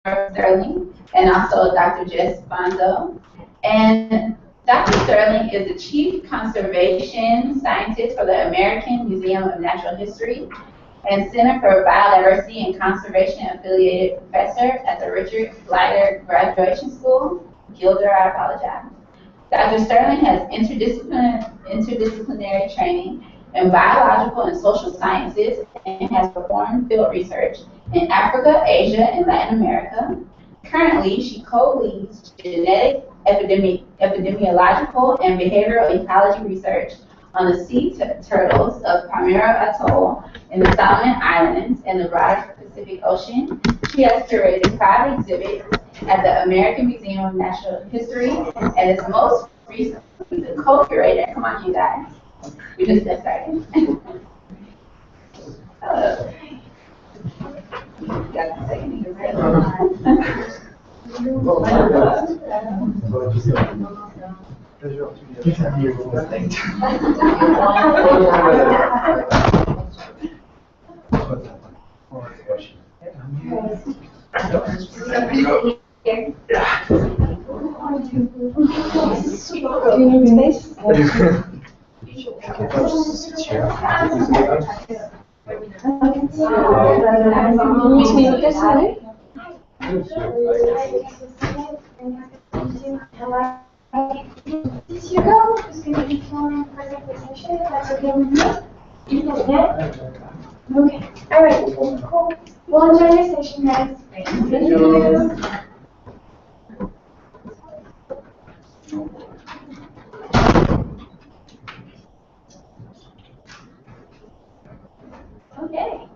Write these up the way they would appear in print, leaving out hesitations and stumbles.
Sterling and also Dr. Jess Bonzo. And Dr. Sterling is the Chief Conservation Scientist for the American Museum of Natural History and Center for Biodiversity and Conservation affiliated professor at the Richard Leiter Graduation School. Gilder, I apologize. Dr. Sterling has interdisciplinary training in biological and social sciences and has performed field research in Africa, Asia, and Latin America. Currently, she co-leads genetic, epidemiological, and behavioral ecology research on the sea turtles of Palmyra Atoll in the Solomon Islands and the broader Pacific Ocean. She has curated 5 exhibits at the American Museum of Natural History and is most recently the co-curator. Come on, you guys. We just got started. Got the second exhibit. This Hugo is going to be filming for the presentation, if that's okay with you? Yeah? Okay. All right. Cool. Well, enjoy your session, guys. Thank you. Okay.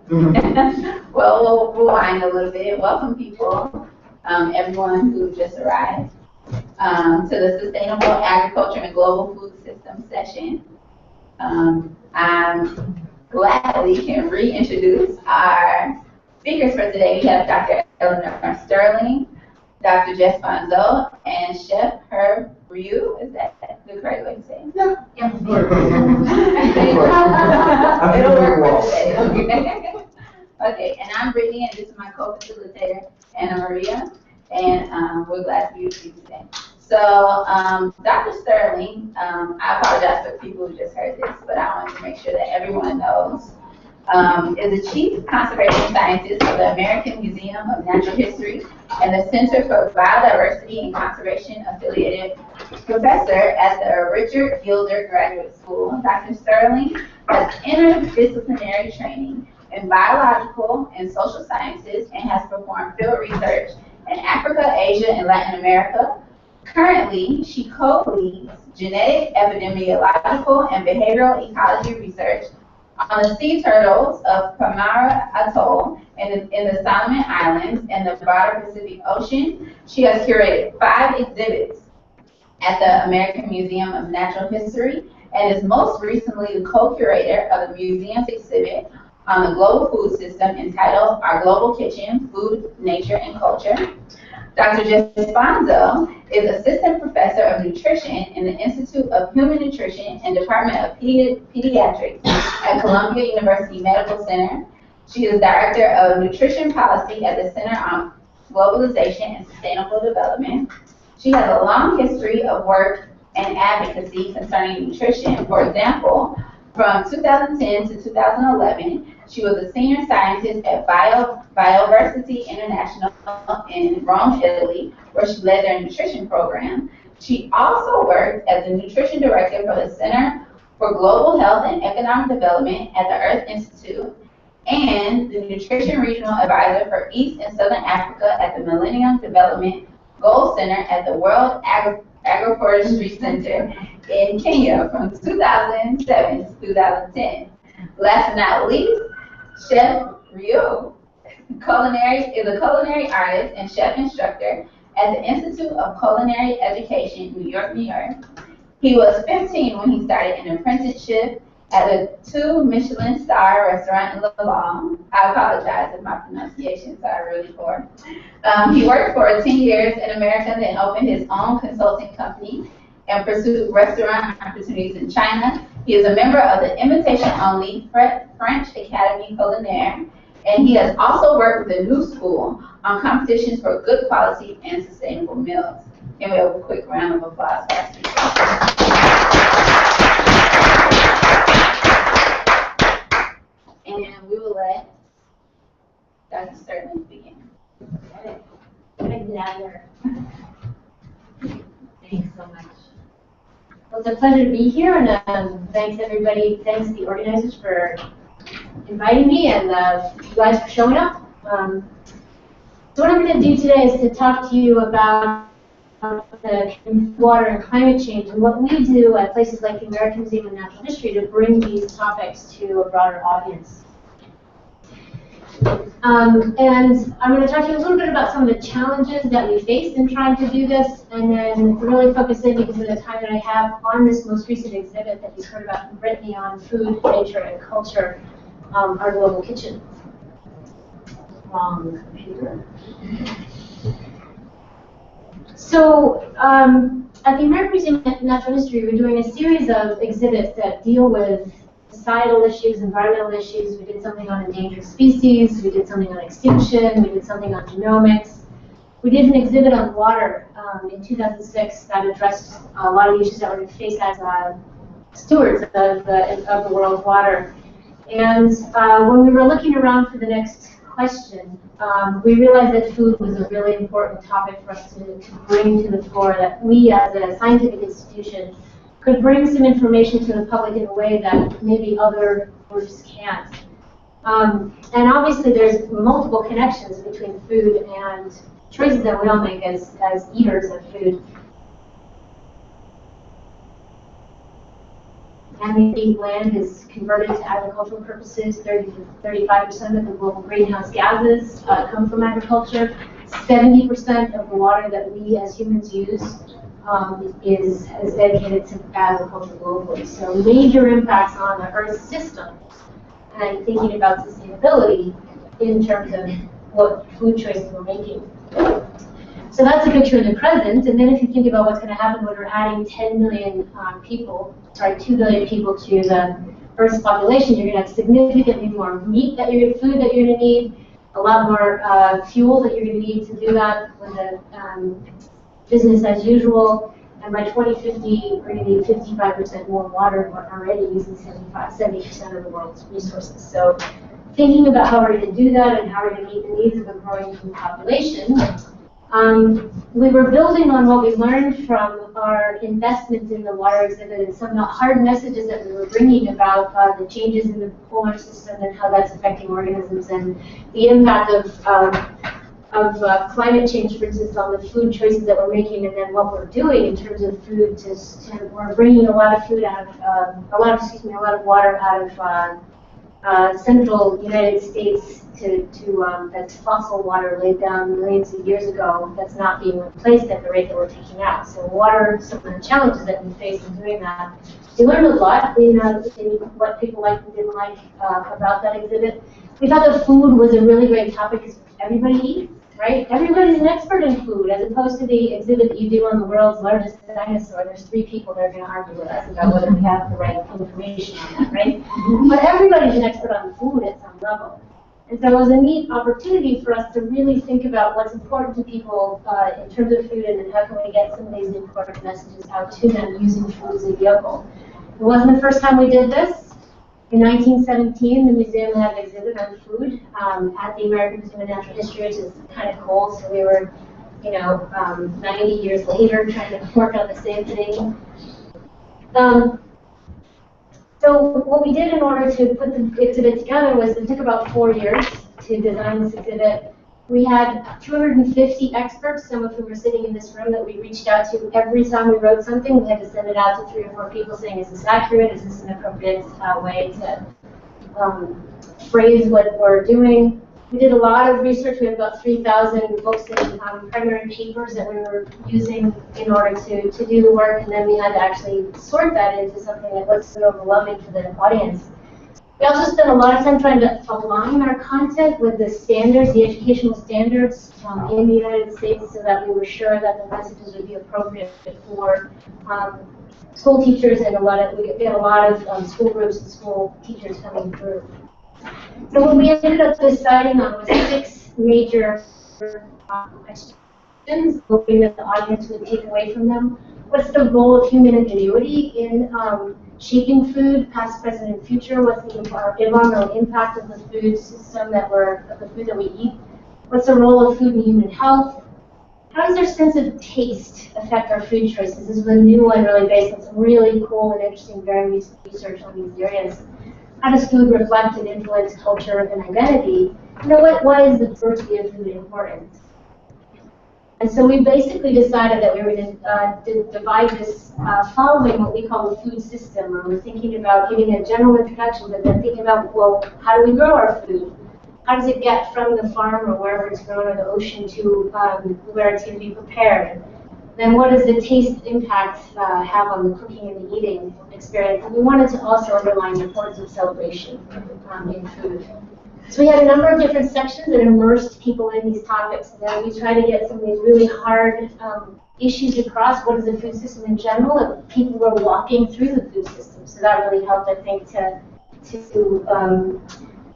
Well, we'll rewind a little bit. Welcome, people, everyone who just arrived to the Sustainable Agriculture and Global Food System session. I'm gladly can reintroduce our speakers for today. We have Dr. Eleanor Sterling, Dr. Jess Bonzo, and Chef Herb Ryu. Is that the correct way to say it? Yeah. It'll work for today. Okay, and I'm Brittany, and this is my co-facilitator, Anna Maria, and we're glad to be with you today. So, Dr. Sterling, I apologize for people who just heard this, but I wanted to make sure that everyone knows, is the Chief Conservation Scientist for the American Museum of Natural History and the Center for Biodiversity and Conservation affiliated professor at the Richard Gilder Graduate School. Dr. Sterling has interdisciplinary training in biological and social sciences and has performed field research in Africa, Asia, and Latin America. Currently, she co-leads genetic, epidemiological, and behavioral ecology research on the sea turtles of Palmyra Atoll in the Solomon Islands and the broader Pacific Ocean. She has curated 5 exhibits at the American Museum of Natural History and is most recently the co-curator of the museum's exhibit on the global food system entitled Our Global Kitchen, Food, Nature, and Culture. Dr. Jess Bonzo is Assistant Professor of Nutrition in the Institute of Human Nutrition and Department of Pediatrics at Columbia University Medical Center. She is Director of Nutrition Policy at the Center on Globalization and Sustainable Development. She has a long history of work and advocacy concerning nutrition. For example, from 2010 to 2011, she was a senior scientist at Bioversity International in Rome, Italy, where she led their nutrition program. She also worked as the nutrition director for the Center for Global Health and Economic Development at the Earth Institute and the Nutrition Regional Advisor for East and Southern Africa at the Millennium Development Goals Center at the World Agroforestry Center in Kenya from 2007 to 2010. Last but not least, Chef Ryu is a culinary artist and chef instructor at the Institute of Culinary Education, New York, New York. He was 15 when he started an apprenticeship at a 2 Michelin star restaurant in Laval. I apologize if my pronunciations are really poor. He worked for 10 years in America, then opened his own consulting company and pursued restaurant opportunities in China. He is a member of the invitation-only French Academy Culinaire, and he has also worked with the New School on competitions for good quality and sustainable meals. And we have a quick round of applause for our speakers. And we will let Dr. Sterling begin. Thanks so much. Well, it's a pleasure to be here, and thanks everybody, thanks the organizers for inviting me, and you guys for showing up. So what I'm going to do today is to talk to you about the water and climate change and what we do at places like the American Museum of Natural History to bring these topics to a broader audience. And I'm going to talk to you a little bit about some of the challenges that we faced in trying to do this, and then really focus in, because of the time that I have, on this most recent exhibit that you've heard about from Brittany on food, nature, and culture, our global kitchen. Wrong computer. So at the American Museum of Natural History, we're doing a series of exhibits that deal with societal issues, environmental issues. We did something on endangered species, we did something on extinction, we did something on genomics. We did an exhibit on water in 2006 that addressed a lot of the issues that we're faced as stewards of the world's water. And when we were looking around for the next question, we realized that food was a really important topic for us to bring to the fore, that we as a scientific institution could bring some information to the public in a way that maybe other groups can't. And obviously there's multiple connections between food and choices that we all make as eaters of food. And the land is converted to agricultural purposes. 30 to 35% of the global greenhouse gases come from agriculture. 70% of the water that we as humans use is dedicated to agriculture globally. So major impacts on the Earth system, and thinking about sustainability in terms of what food choices we're making. So that's a picture in the present, and then if you think about what's going to happen when we're adding 10 million 2 billion people to the Earth's population, you're going to have significantly more meat that you're food that you're going to need, a lot more fuel that you're going to need to do that with the business as usual, and by 2050, we're going to need 55% more water. We're already using 70% of the world's resources. So thinking about how we're going to do that and how we're going to meet the needs of a growing food population, we were building on what we learned from our investment in the water exhibit and some of the hard messages that we were bringing about the changes in the polar system and how that's affecting organisms, and the impact of climate change, for instance, on the food choices that we're making, and then what we're doing in terms of food. We're bringing a lot of food out of a lot of water out of central United States to that's fossil water laid down millions of years ago, that's not being replaced at the rate that we're taking out. So water, some of the challenges that we face in doing that. We learned a lot in what people liked and didn't like about that exhibit. We thought that food was a really great topic because everybody eats, right? Everybody's an expert in food, as opposed to the exhibit that you do on the world's largest dinosaur. There's 3 people that are going to argue with us about whether we have the right information on that, right? But everybody's an expert on food at some level. And so it was a neat opportunity for us to really think about what's important to people in terms of food, and then how can we get some of these important messages out to them using food as a vehicle. It wasn't the first time we did this. In 1917, the museum had an exhibit on food at the American Museum of Natural History, which is kind of cool. So we were, 90 years later trying to work on the same thing. So what we did in order to put the exhibit together was it took about 4 years to design this exhibit. We had 250 experts, some of whom were sitting in this room, that we reached out to every time we wrote something. We had to send it out to 3 or 4 people saying, is this accurate? Is this an appropriate way to phrase what we're doing? We did a lot of research. We have about 3,000 books and primary papers that we were using in order to do the work, and then we had to actually sort that into something that wasn't overwhelming for the audience. We also spent a lot of time trying to align our content with the standards, the educational standards in the United States, so that we were sure that the messages would be appropriate for school teachers, and we get a lot of school groups and school teachers coming through. So what we ended up deciding on was 6 major questions, hoping that the audience would take away from them. What's the role of human ingenuity in shaping food, past, present, and future? What's the environmental impact of the food system of the food that we eat? What's the role of food in human health? How does our sense of taste affect our food choices? This is a new one really based on some really cool and interesting, very recent research on these areas. How does food reflect and influence culture and identity? You know, why is the diversity of food important? And so we basically decided that we were going to divide this following what we call the food system, where we're thinking about giving a general introduction, but then thinking about, well, how do we grow our food? How does it get from the farm or wherever it's grown or the ocean to where it's going to be prepared? Then what does the taste impact have on the cooking and the eating experience? And we wanted to also underline the importance of celebration in food. So we had a number of different sections that immersed people in these topics. And then we try to get some of these really hard issues across. What is the food system in general? And people were walking through the food system. So that really helped, I think, to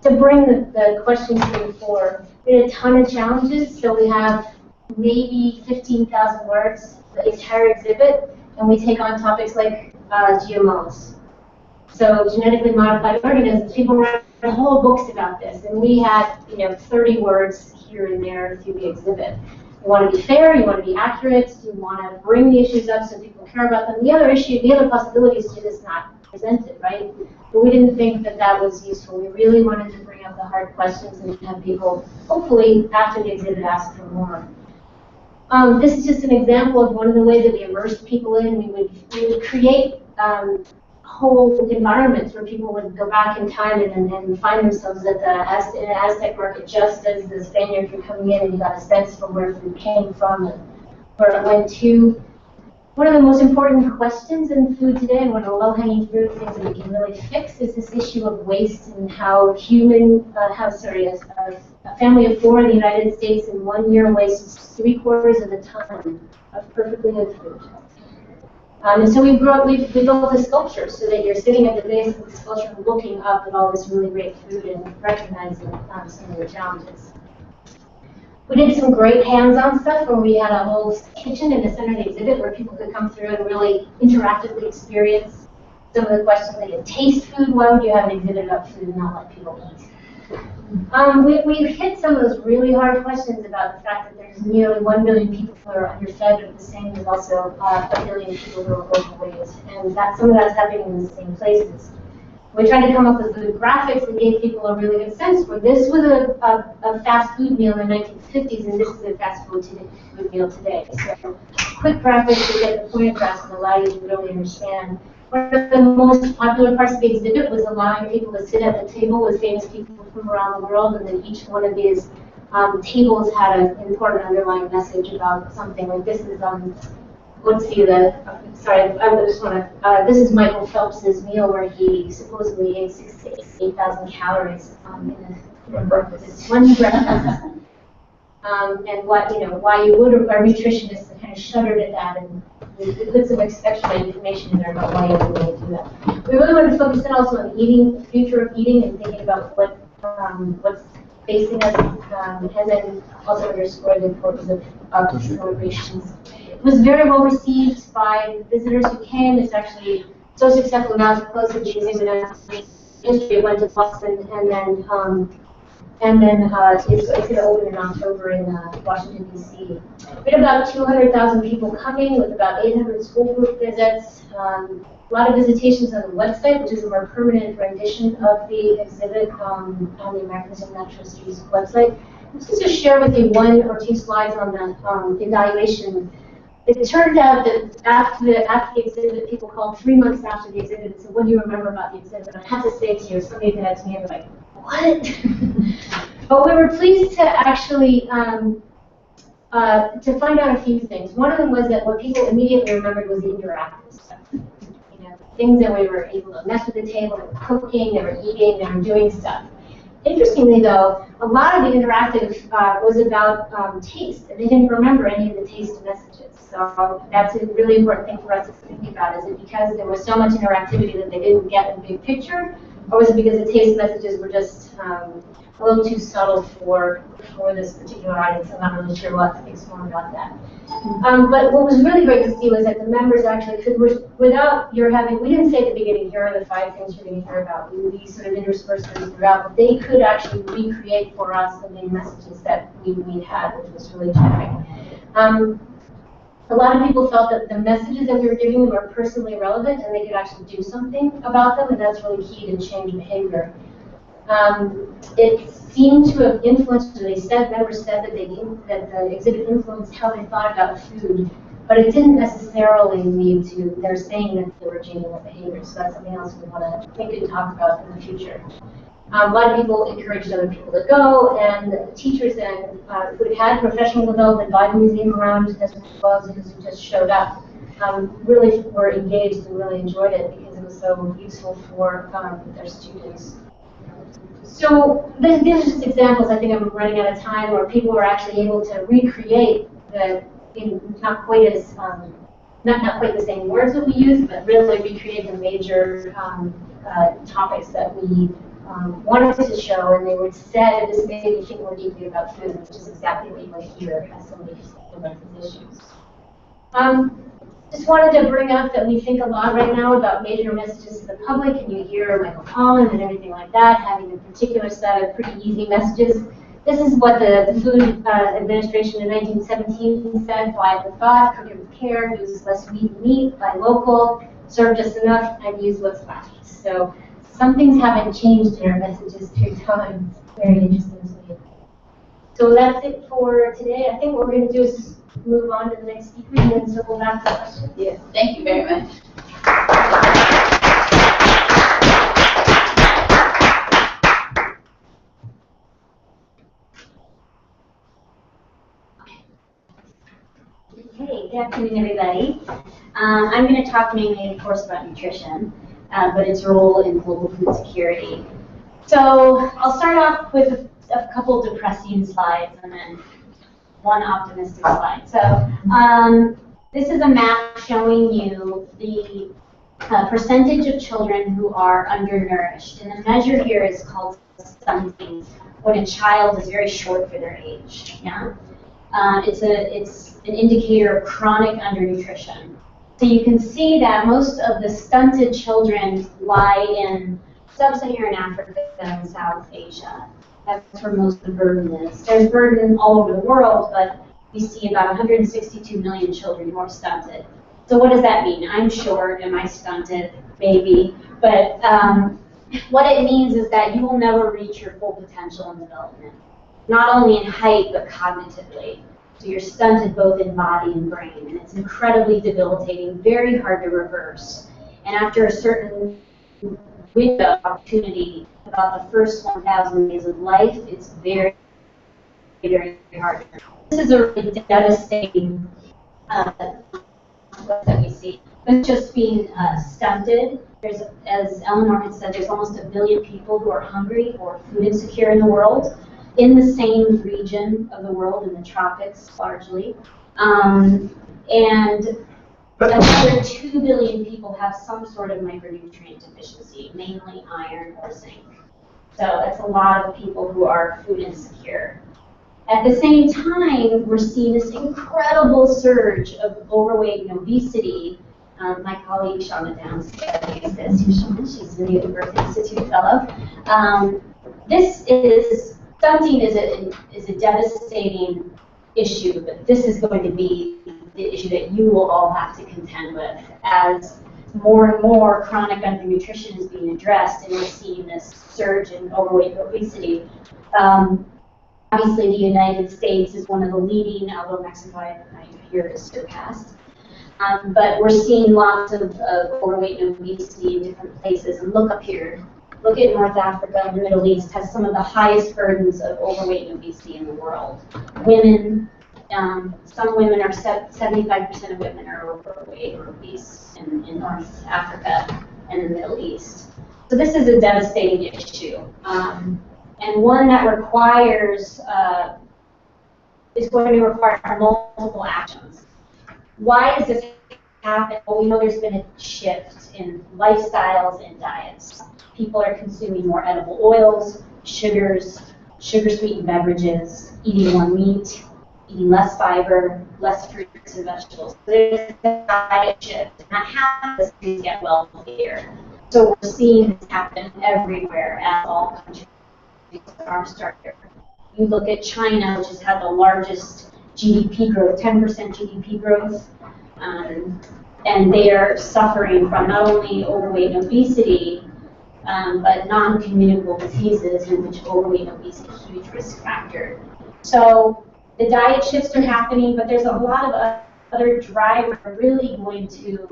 bring the questions to the fore. We had a ton of challenges. So we have maybe 15,000 words, the entire exhibit. And we take on topics like GMOs. So genetically modified organisms, people write whole books about this, and we had 30 words here and there through the exhibit. You want to be fair, you want to be accurate, you want to bring the issues up so people care about them. The other possibilities to just not present it, right? But we didn't think that that was useful. We really wanted to bring up the hard questions and have people, hopefully, after the exhibit, ask for more. This is just an example of one of the ways that we immersed people in. We would create whole environments where people would go back in time and find themselves at in an Aztec market just as the Spaniards were coming in, and you got a sense for where food came from and where it went to. One of the most important questions in food today, and one of the low-hanging fruit things that we can really fix, is this issue of waste and how a family of 4 in the United States in 1 year wastes 3/4 of a ton of perfectly good food. And so we built a sculpture so that you're sitting at the base of the sculpture looking up at all this really great food and recognizing some of the challenges. We did some great hands-on stuff where we had a whole kitchen in the center of the exhibit where people could come through and really interactively experience some of the questions. They could taste food. Why would you have an exhibit about food and not let people eat? We hit some of those really hard questions about the fact that there's nearly 1 billion people who are underfed, but the same is also 1 billion people who are overweight, and some of that's happening in the same places. We tried to come up with good graphics that gave people a really good sense for this was a fast food meal in the 1950s, and this is a fast food meal today. So quick graphics to get the point across and allow you to really understand. One of the most popular parts of the exhibit was allowing people to sit at the table with famous people from around the world, and then each one of these tables had an important underlying message about something. Like this is, let's see, this is Michael Phelps's meal where he supposedly ate 6,000 to 8,000 calories in a breakfast, one breakfast. And why you would, our nutritionists kind of shuddered at that, and we put some extra information in there about why you would really do that. We really wanted to focus in also on eating, the future of eating, and thinking about what's facing us, and then also underscore the importance of celebrations. It was very well received by visitors who came. It's actually so successful now it's close to the exhibit. It went to Boston, and then it's going to open in October in Washington, D.C. We had about 200,000 people coming with about 800 school group visits. A lot of visitations on the website, which is a more permanent rendition of the exhibit on the American Museum of Natural History's website. I'm just going to share with you 1 or 2 slides on the evaluation. It turned out that after the exhibit, people called 3 months after the exhibit and said, "What do you remember about the exhibit?" And I have to say to you, somebody did that to me, and like, what? But we were pleased to actually to find out a few things. One of them was that what people immediately remembered was the interactive stuff. Things that we were able to mess with the table, they were cooking, they were eating, they were doing stuff. Interestingly, though, a lot of the interactive was about taste, and they didn't remember any of the taste messages. So that's a really important thing for us to think about. Is it because there was so much interactivity that they didn't get a big picture, or was it because the taste messages were just a little too subtle for this particular audience. I'm not really sure what to think more about that. But what was really great to see was that the members actually without your having, we didn't say at the beginning, here are the 5 things you're going to hear about. We sort of interspersed them throughout, but they could actually recreate for us the main messages that we had, which was really terrific. A lot of people felt that the messages that we were giving them were personally relevant and they could actually do something about them, and that's really key to change behavior. It seemed to have influenced, members said that the exhibit influenced how they thought about food, but it didn't necessarily lead to their saying that they were changing their behavior, so that's something else we want to think and talk about in the future. A lot of people encouraged other people to go, and teachers who had professional development by the museum around, as well as those who just showed up, really were engaged and really enjoyed it because it was so useful for their students. So these are just examples. I think I'm running out of time where people were actually able to recreate not quite the same words that we use, but really recreate the major topics that we wanted to show, and they were said, this made me think more deeply about food, which is exactly what you want to hear as somebody who's thinking about these issues. Just wanted to bring up that we think a lot right now about major messages to the public, and you hear Michael Pollan and everything like that, having a particular set of pretty easy messages. This is what the Food Administration in 1917 said: fly with thought, cook it with care, use less wheat and meat, buy local, serve just enough, and use what's left. So some things haven't changed in our messages through time. It's very interesting to see. So that's it for today. I think what we're going to do is move on to the next speaker and then circle back to questions. Yes, thank you very much. Okay, good afternoon, everybody. I'm going to talk mainly, of course, about nutrition, but its role in global food security. So I'll start off with a couple depressing slides and then one optimistic slide. So this is a map showing you the percentage of children who are undernourished. And the measure here is called stunting, when a child is very short for their age. Yeah? It's an indicator of chronic undernutrition. So you can see that most of the stunted children lie in sub-Saharan Africa and South Asia. That's where most of the burden is. There's burden all over the world, but we see about 162 million children who are stunted. So what does that mean? I'm short, am I stunted? Maybe. But what it means is that you will never reach your full potential in development, not only in height, but cognitively. So you're stunted both in body and brain, and it's incredibly debilitating, very hard to reverse. And after a certain window of opportunity, about the first 1,000 days of life, it's very, very hard. This is a really devastating that we see. It's just being stunted. There's, as Eleanor had said, there's almost 1 billion people who are hungry or food insecure in the world, in the same region of the world, in the tropics largely. And another 2 billion people have some sort of micronutrient deficiency, mainly iron or zinc. So that's a lot of people who are food insecure. At the same time, we're seeing this incredible surge of overweight and obesity. My colleague Shauna Downs studies this. Here's Shauna, she's the Native Birth Institute fellow. Stunting is a devastating issue, but this is going to be the issue that you will all have to contend with as more and more chronic undernutrition is being addressed, and we're seeing this surge in overweight and obesity. Obviously, the United States is one of the leading, although Mexico, I hear, is surpassed. But we're seeing lots of overweight and obesity in different places. And look up here. Look at North Africa and the Middle East has some of the highest burdens of overweight and obesity in the world. Women, some women are 75% of women are overweight or obese in North Africa and the Middle East. So this is a devastating issue, and one that requires is going to require multiple actions. Why is this happening? Well, we know there's been a shift in lifestyles and diets. People are consuming more edible oils, sugars, sugar-sweetened beverages, eating more meat, eating less fiber, less fruits and vegetables. There's a diet shift, and that happens as we get wealthier. So we're seeing this happen everywhere as all countries are starting. You look at China, which has had the largest GDP growth, 10% GDP growth, and they are suffering from not only overweight and obesity, but non-communicable diseases in which overweight and obesity is a huge risk factor. So the diet shifts are happening, but there's a lot of other drivers that are really going to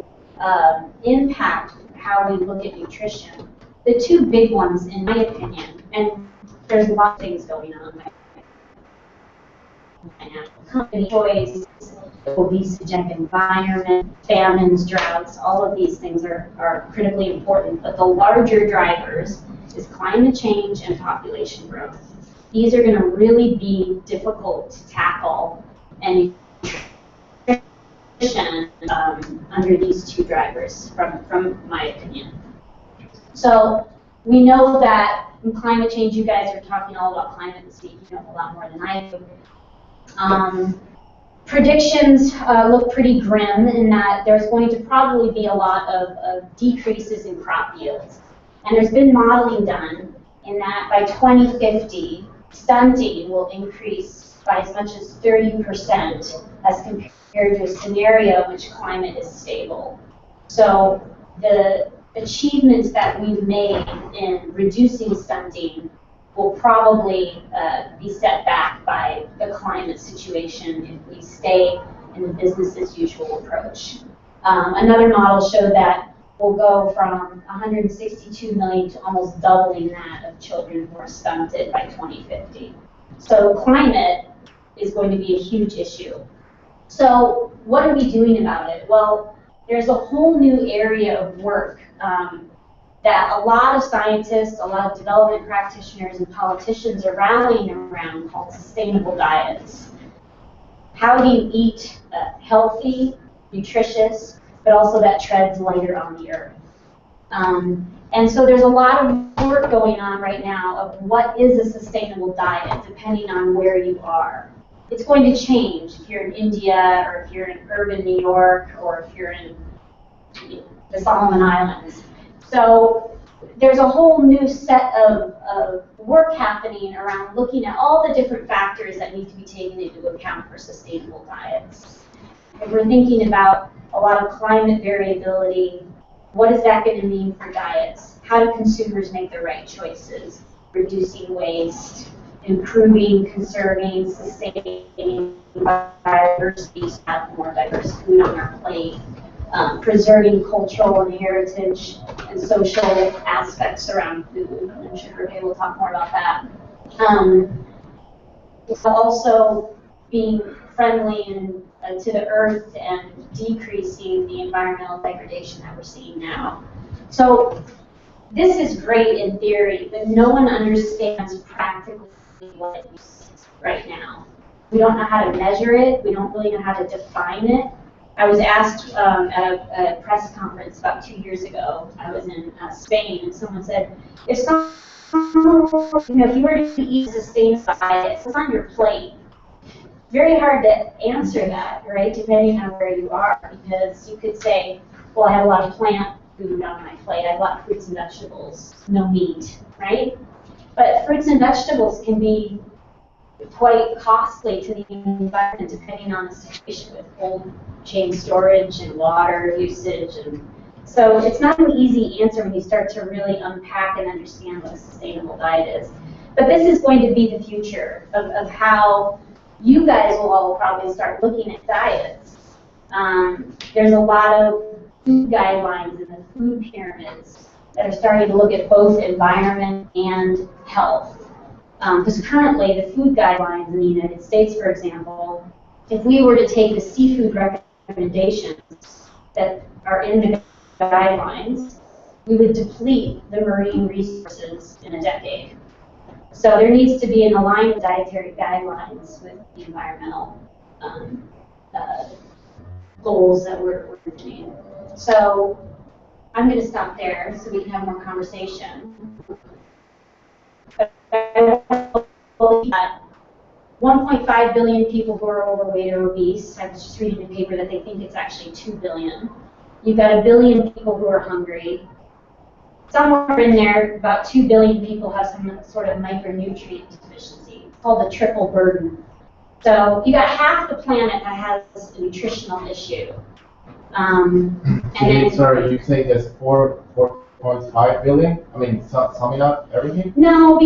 impact how we look at nutrition. The two big ones, in my opinion, and there's a lot of things going on. Company choice, obesogenic environment, famines, droughts, all of these things are critically important. But the larger drivers is climate change and population growth. These are going to really be difficult to tackle and nutrition under these two drivers, from my opinion. So we know that in climate change, you guys are talking all about climate this week. You know a lot more than I do. Predictions look pretty grim in that there's going to probably be a lot of decreases in crop yields. And there's been modeling done in that by 2050, stunting will increase by as much as 30% as compared to a scenario in which climate is stable. So the achievements that we've made in reducing stunting will probably be set back by the climate situation if we stay in the business as usual approach. Another model showed that we'll go from 162 million to almost doubling that of children who are stunted by 2050. So climate is going to be a huge issue. So what are we doing about it? Well, there's a whole new area of work that a lot of scientists, a lot of development practitioners, and politicians are rallying around called sustainable diets. How do you eat healthy, nutritious, but also that treads lighter on the earth? And so there's a lot of work going on right now of what is a sustainable diet, depending on where you are. It's going to change if you're in India, or if you're in urban New York, or if you're in the Solomon Islands. So there's a whole new set of work happening around looking at all the different factors that need to be taken into account for sustainable diets. If we're thinking about a lot of climate variability, what is that going to mean for diets? How do consumers make the right choices? Reducing waste, improving, conserving, sustaining biodiversity, to have more diverse food on our plate. Preserving cultural and heritage and social aspects around food. I'm sure Jorge will talk more about that. Also being friendly to the earth and decreasing the environmental degradation that we're seeing now. So this is great in theory, but no one understands practically what it means right now. We don't know how to measure it. We don't really know how to define it. I was asked at a press conference about 2 years ago. I was in Spain, and someone said, if you were to eat a sustainable diet, what's on your plate? Very hard to answer that, right, depending on where you are, because you could say, well, I have a lot of plant food on my plate. I have a lot of fruits and vegetables, no meat, right? But fruits and vegetables can be quite costly to the environment depending on the situation with cold chain storage and water usage. And so it's not an easy answer when you start to really unpack and understand what a sustainable diet is. But this is going to be the future of how you guys will all probably start looking at diets. There's a lot of food guidelines in the food pyramids that are starting to look at both environment and health. Because currently, the food guidelines in the United States, for example, if we were to take the seafood recommendations that are in the guidelines, we would deplete the marine resources in a decade. So there needs to be an alignment with dietary guidelines with the environmental goals that we're doing. So I'm going to stop there so we can have more conversation. that 1.5 billion people who are overweight or obese. I was just reading in the paper that they think it's actually 2 billion. You've got 1 billion people who are hungry. Somewhere in there, about 2 billion people have some sort of micronutrient deficiency. It's called the triple burden. So you got half the planet that has a nutritional issue. Sorry, you say there's 4.5 billion? I mean, summing up everything? No,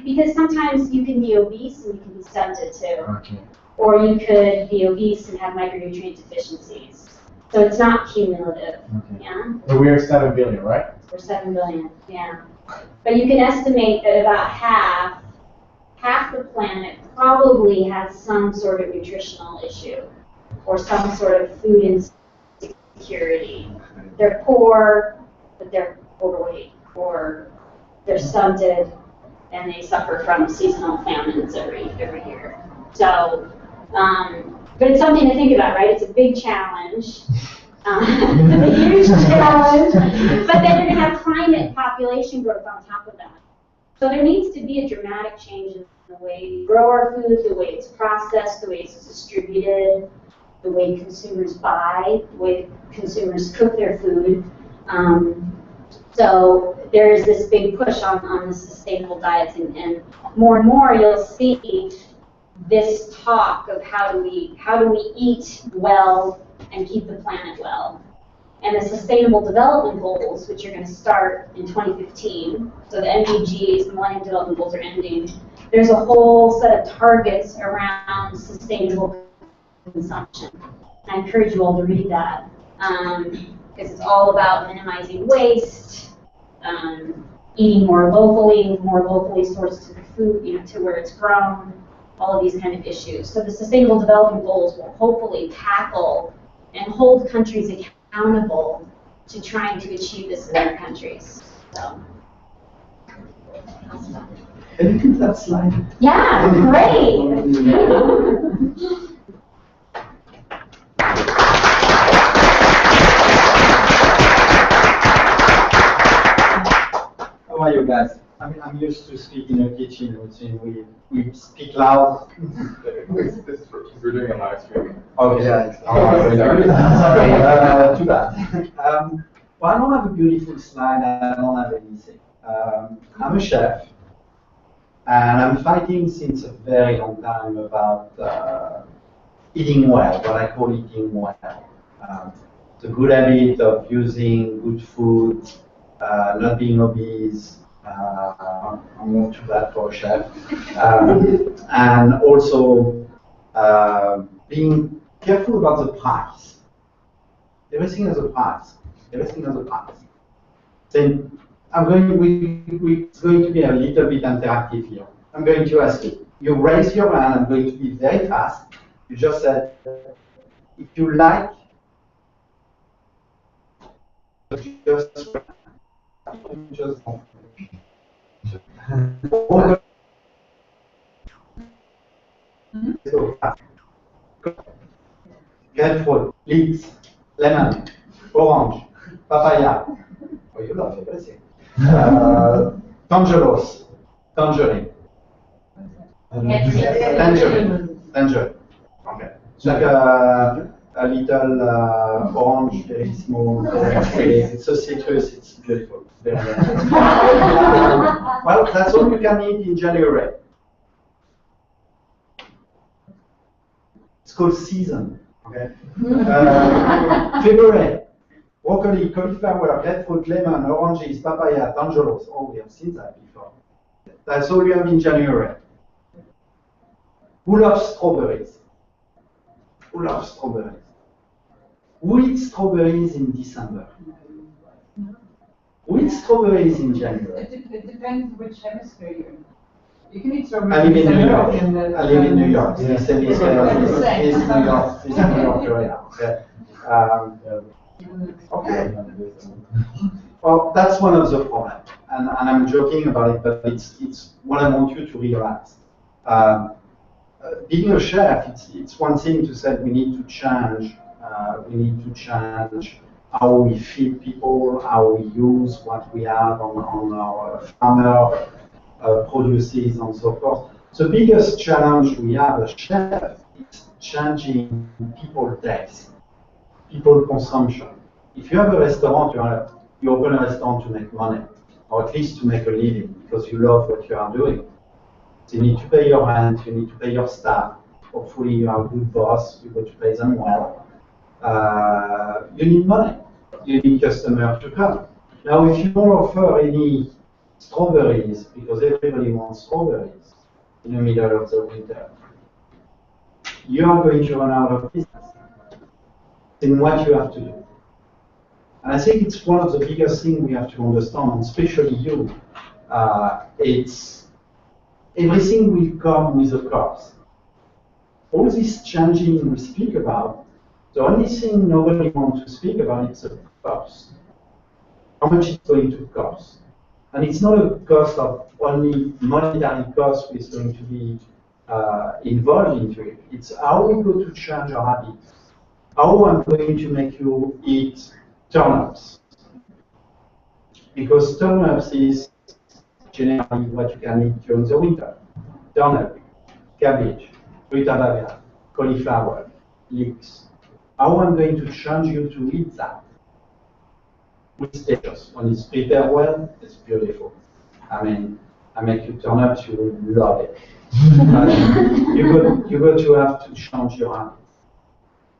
because sometimes you can be obese and you can be stunted too. Okay. Or you could be obese and have micronutrient deficiencies. So it's not cumulative. Okay. Yeah? So we're 7 billion, right? Or 7 billion, yeah. But you can estimate that about half the planet probably has some sort of nutritional issue or some sort of food insecurity. They're poor, but they're overweight, or they're stunted and they suffer from seasonal famines every year. So, but it's something to think about, right? It's a big challenge. It's a huge challenge. But then you're going to have climate population growth on top of that. So there needs to be a dramatic change in the way we grow our food, the way it's processed, the way it's distributed, the way consumers buy, the way consumers cook their food. So there is this big push on the sustainable diets, and more you'll see this talk of how do we eat well and keep the planet well. And the Sustainable Development Goals, which are going to start in 2015, so the MDGs, the Millennium Development Goals are ending, there's a whole set of targets around sustainable consumption. I encourage you all to read that, because it's all about minimizing waste, eating more locally sourced food, to where it's grown, all of these kind of issues. So the Sustainable Development Goals will hopefully tackle and hold countries accountable to trying to achieve this in their countries. So. Can you keep that slide? Yeah, great. How are you guys? I mean, I'm used to speaking in a kitchen, which means we speak loud. We're doing a live stream. Okay. Yeah. Too bad. Well, I don't have a beautiful slide. I don't have anything. I'm a chef, and I'm fighting since a very long time about eating well, what I call eating well. The good habit of using good food, not being obese. I'm not too bad for a chef. And also being careful about the price. Everything has a price. Everything has a price. Then it's going to be a little bit interactive here. I'm going to ask you. You raise your hand. I'm going to be very fast. You just said, if you like, just grapefruit, leeks, lemon, orange, papaya. Oh, you love everything. Tangerine. Tangerine. Okay. It's like a little orange, very small. It's a citrus. It's beautiful. Very nice. Well, that's all you can eat in January. It's called season. Okay. February. Broccoli, cauliflower, grapefruit, lemon, oranges, papaya, tangerines. Oh, we have seen that before. That's all you have in January. Who loves strawberries? Who loves strawberries? Who eats strawberries in December? Who eats strawberries in January? It depends which hemisphere you're in. You can eat I strawberries live in New December York. and I live in New York. Yeah. This is New York. This is New York area. Okay. Okay. Well, that's one of the problems, and I'm joking about it, but it's what I want you to realize. Being a chef, it's one thing to say we need to change. We need to change how we feed people, how we use what we have on our farmer produces, and so forth. The biggest challenge we have as chef is changing people taste, people consumption. If you have a restaurant, you open a restaurant to make money, or at least to make a living, because you love what you are doing. So you need to pay your rent, you need to pay your staff. Hopefully you are a good boss, you got to pay them well. You need money, you need customers to come. Now if you don't offer any strawberries, because everybody wants strawberries in the middle of the winter, you are going to run out of business. Then what you have to do? And I think it's one of the biggest things we have to understand, especially you. It's everything will come with a cost. All this changing we speak about, the only thing nobody wants to speak about is the cost. How much it's going to cost. And it's not a cost of only monetary cost which is going to be involved into it. It's how we go to change our habits. How I'm going to make you eat turnips. Because turnips is generally what you can eat during the winter. Turnip, cabbage, rutabaga, cauliflower, leeks. How I'm going to change you to eat that? It's delicious. When it's prepared well, it's beautiful. I mean, I make you turnips, you will love it. you got to have to change your habits.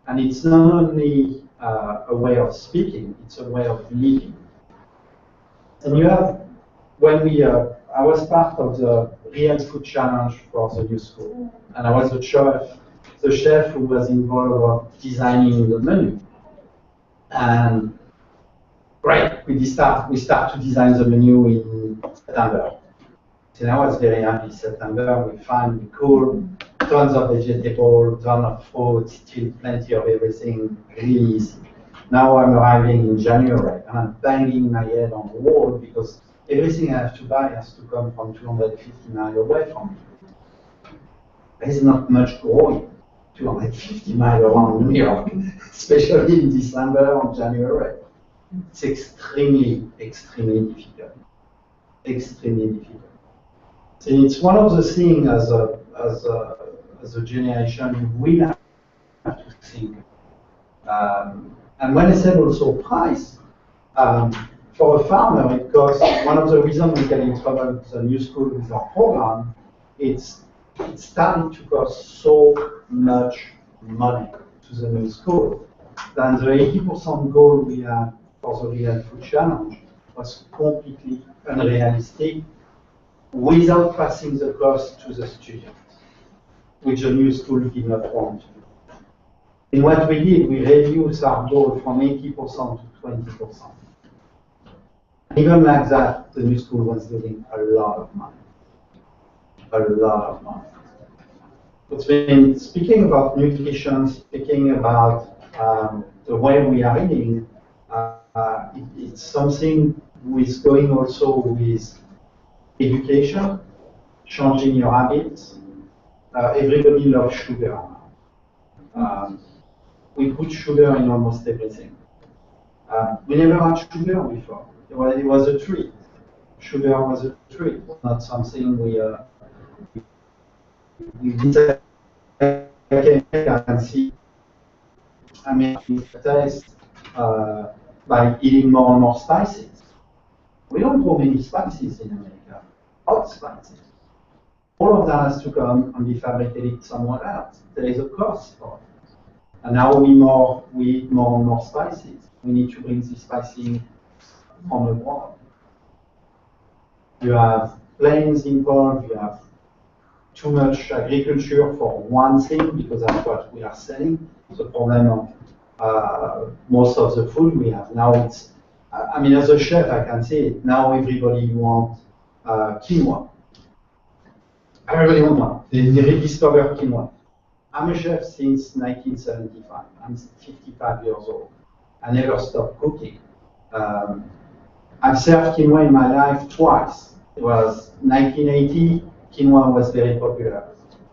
And it's not only a way of speaking, it's a way of living. And you have, when we, I was part of the Real Food Challenge for the new school. And I was the chef who was involved with designing the menu. And great, we start to design the menu in September. So I was very happy. September, we find, we cool, tons of vegetables, tons of fruit, still plenty of everything, really easy. Now I'm arriving in January and I'm banging my head on the wall because everything I have to buy has to come from 250 miles away from me. There's not much growing 250 miles around New York, especially in December or January. It's extremely, extremely difficult. Extremely difficult. So it's one of the things as a generation we have to think. And when I said also price, for a farmer, it costs, one of the reasons we get in trouble with the new school with our program, it started to cost so much money to the new school. Then the 80% goal we had for the Real Food Challenge was completely unrealistic without passing the cost to the students, which the new school did not want to do. And what we did, we reduced our goal from 80% to 20%. Even like that, the new school was getting a lot of money. A lot of money. But when speaking about nutrition, speaking about the way we are eating, it's something with going also with education, changing your habits. Everybody loves sugar now. We put sugar in almost everything. We never had sugar before. It was a treat. Sugar was a treat, not something we decided. I can see. I mean, taste by eating more and more spices. We don't grow many spices in America. Hot spices. All of that has to come and be fabricated somewhere else. There is a cost for it. And now we eat more and more spices. We need to bring the spices from abroad. You have planes involved, you have too much agriculture for one thing, because that's what we are selling. The problem of most of the food we have. Now it's, I mean, as a chef, I can say it. Now everybody wants quinoa. Everybody wants one. They rediscover quinoa. I'm a chef since 1975. I'm 55 years old. I never stopped cooking. I've served quinoa in my life twice. It was 1980, quinoa was very popular.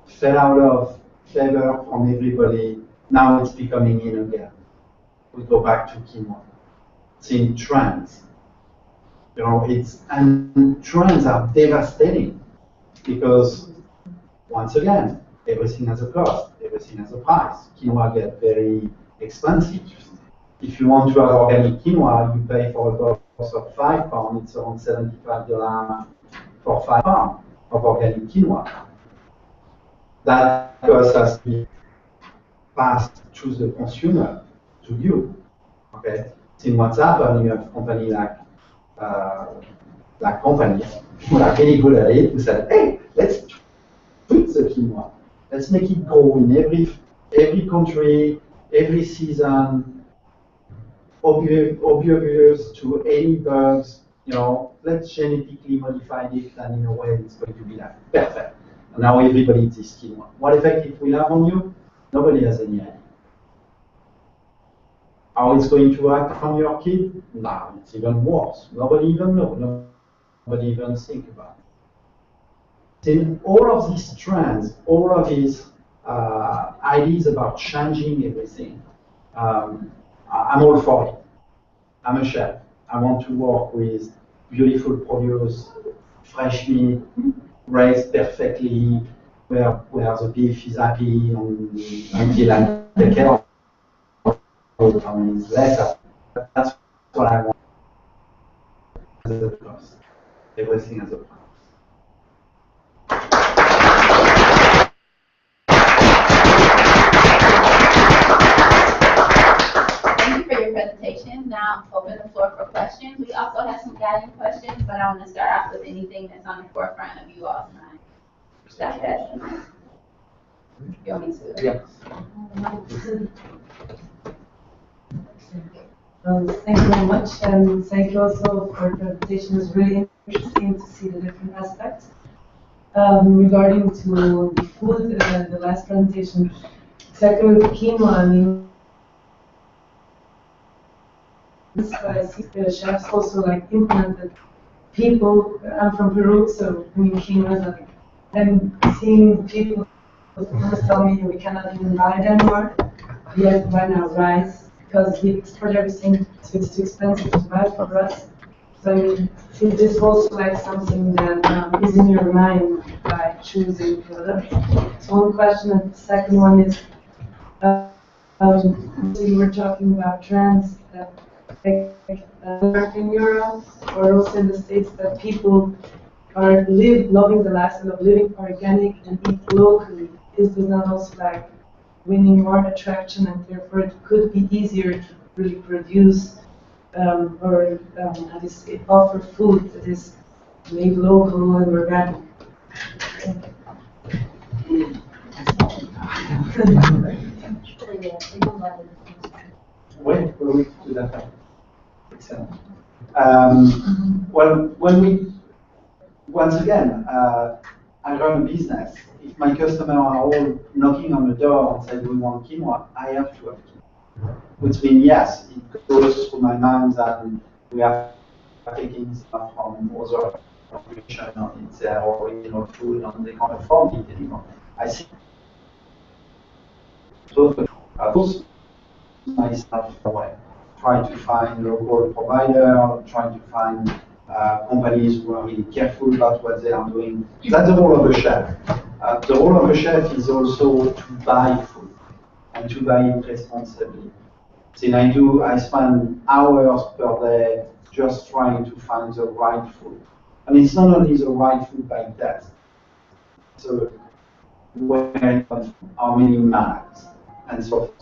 Fell out of favor from everybody. Now it's becoming in again. We go back to quinoa. It's in trends. You know, and trends are devastating because Once again, everything has a cost, everything has a price. Quinoa get very expensive. If you want to have organic quinoa, you pay for a box of £5, it's around $75 for £5 of organic quinoa. That cost has to be passed to the consumer, to you. Okay? See what's happened, you have company companies who are really good at it, who said, hey, let's tweak the quinoa. Let's make it grow in every country, every season, obvious to any bugs, let's genetically modify it, and in a way it's going to be like perfect. And now everybody eats this quinoa. What effect it will have on you? Nobody has any idea. How it's going to act on your kid? No, it's even worse. Nobody even knows. Nobody even think about it. In all of these trends, all of these ideas about changing everything, I'm all for it. I'm a chef. I want to work with beautiful produce, fresh meat, raised perfectly, where the beef is happy until I take care of it. I mean, it's less. That's what I want. As a cost. Everything as a price. Presentation. Now open the floor for questions. We also have some guiding questions, but I want to start off with anything that's on the forefront of you all's mind. Start that. You want me to? Yeah. Thank you very much, and thank you also for the presentation. It was really interesting to see the different aspects. Regarding to the food, the last presentation, exactly with quinoa, I mean, but I see the chefs also like implemented people. I'm from Peru, so I mean quinoa is like, I'm seeing people always tell me we cannot even buy it anymore. We have to buy now rice because we export everything, so it's too expensive to buy for us. So I mean, is this also like something that is in your mind by choosing products? So one question, and the second one is, you were talking about trends that in Europe or also in the States that people are loving the lifestyle of living organic and eat locally. Is this not also like winning more attraction, and therefore it could be easier to really produce or offer food that is made local and organic? When will we do that? Excellent. Well, once again, I run a business. If my customers are all knocking on the door and say, we want quinoa, I have to have quinoa. Which means, yes, it goes through my mind that we are taking stuff from other regions, and it's their original food, and they can't afford it anymore. I see. So, myself away. Try to find local provider, try to find companies who are really careful about what they are doing. That's the role of a chef. The role of a chef is also to buy food and to buy it responsibly. Then I spend hours per day just trying to find the right food. And it's not only the right food by taste. So where it comes from, how many miles, and so forth.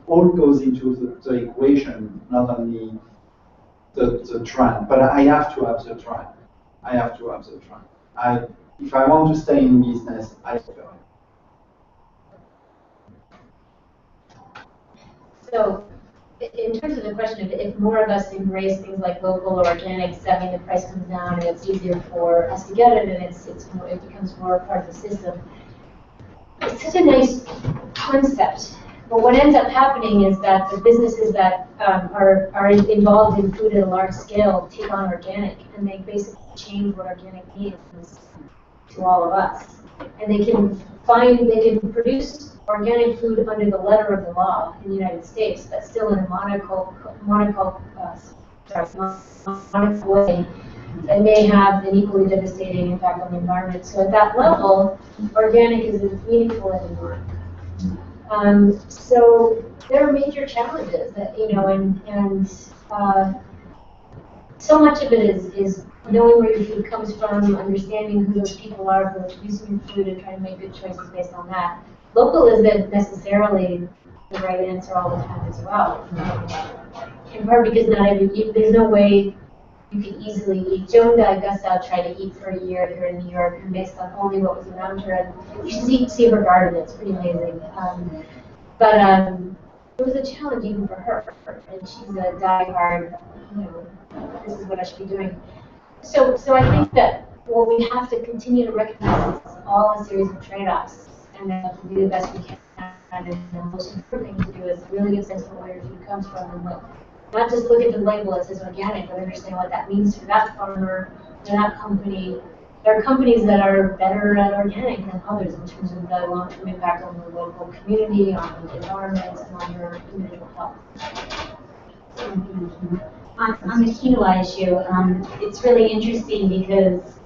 All goes into the equation, not only the trend, but I have to have the trend. I have to have the trend. If I want to stay in business, I have to. So, in terms of the question of if more of us embrace things like local or organic, that means the price comes down and it's easier for us to get it, and it becomes more part of the system. It's such a nice concept, but what ends up happening is that the businesses that are involved in food at a large scale take on organic, and they basically change what organic means to all of us. And they can produce organic food under the letter of the law in the United States, but still in a monocle way, it may have an equally devastating impact on the environment. So at that level, organic isn't meaningful anymore. So there are major challenges that, and so much of it is knowing where your food comes from, understanding who those people are who are producing your food, and trying to make good choices based on that. Local isn't necessarily the right answer all the time as well. In part because there's no way you can easily eat. Joan Gustow tried to eat for a year here in New York, and based on only what was around her, and you should see her garden, it's pretty amazing. But it was a challenge even for her, and she's a diehard, this is what I should be doing. So I think that what we have to continue to recognize is all a series of trade-offs, and that to do the best we can. And the most important thing to do is really get a sense of where your food comes from, and not just look at the label that says organic, but understand what that means for that farmer, for that company. There are companies that are better at organic than others in terms of the long-term impact on the local community, on the environment, and on your individual health. On the quinoa issue, it's really interesting because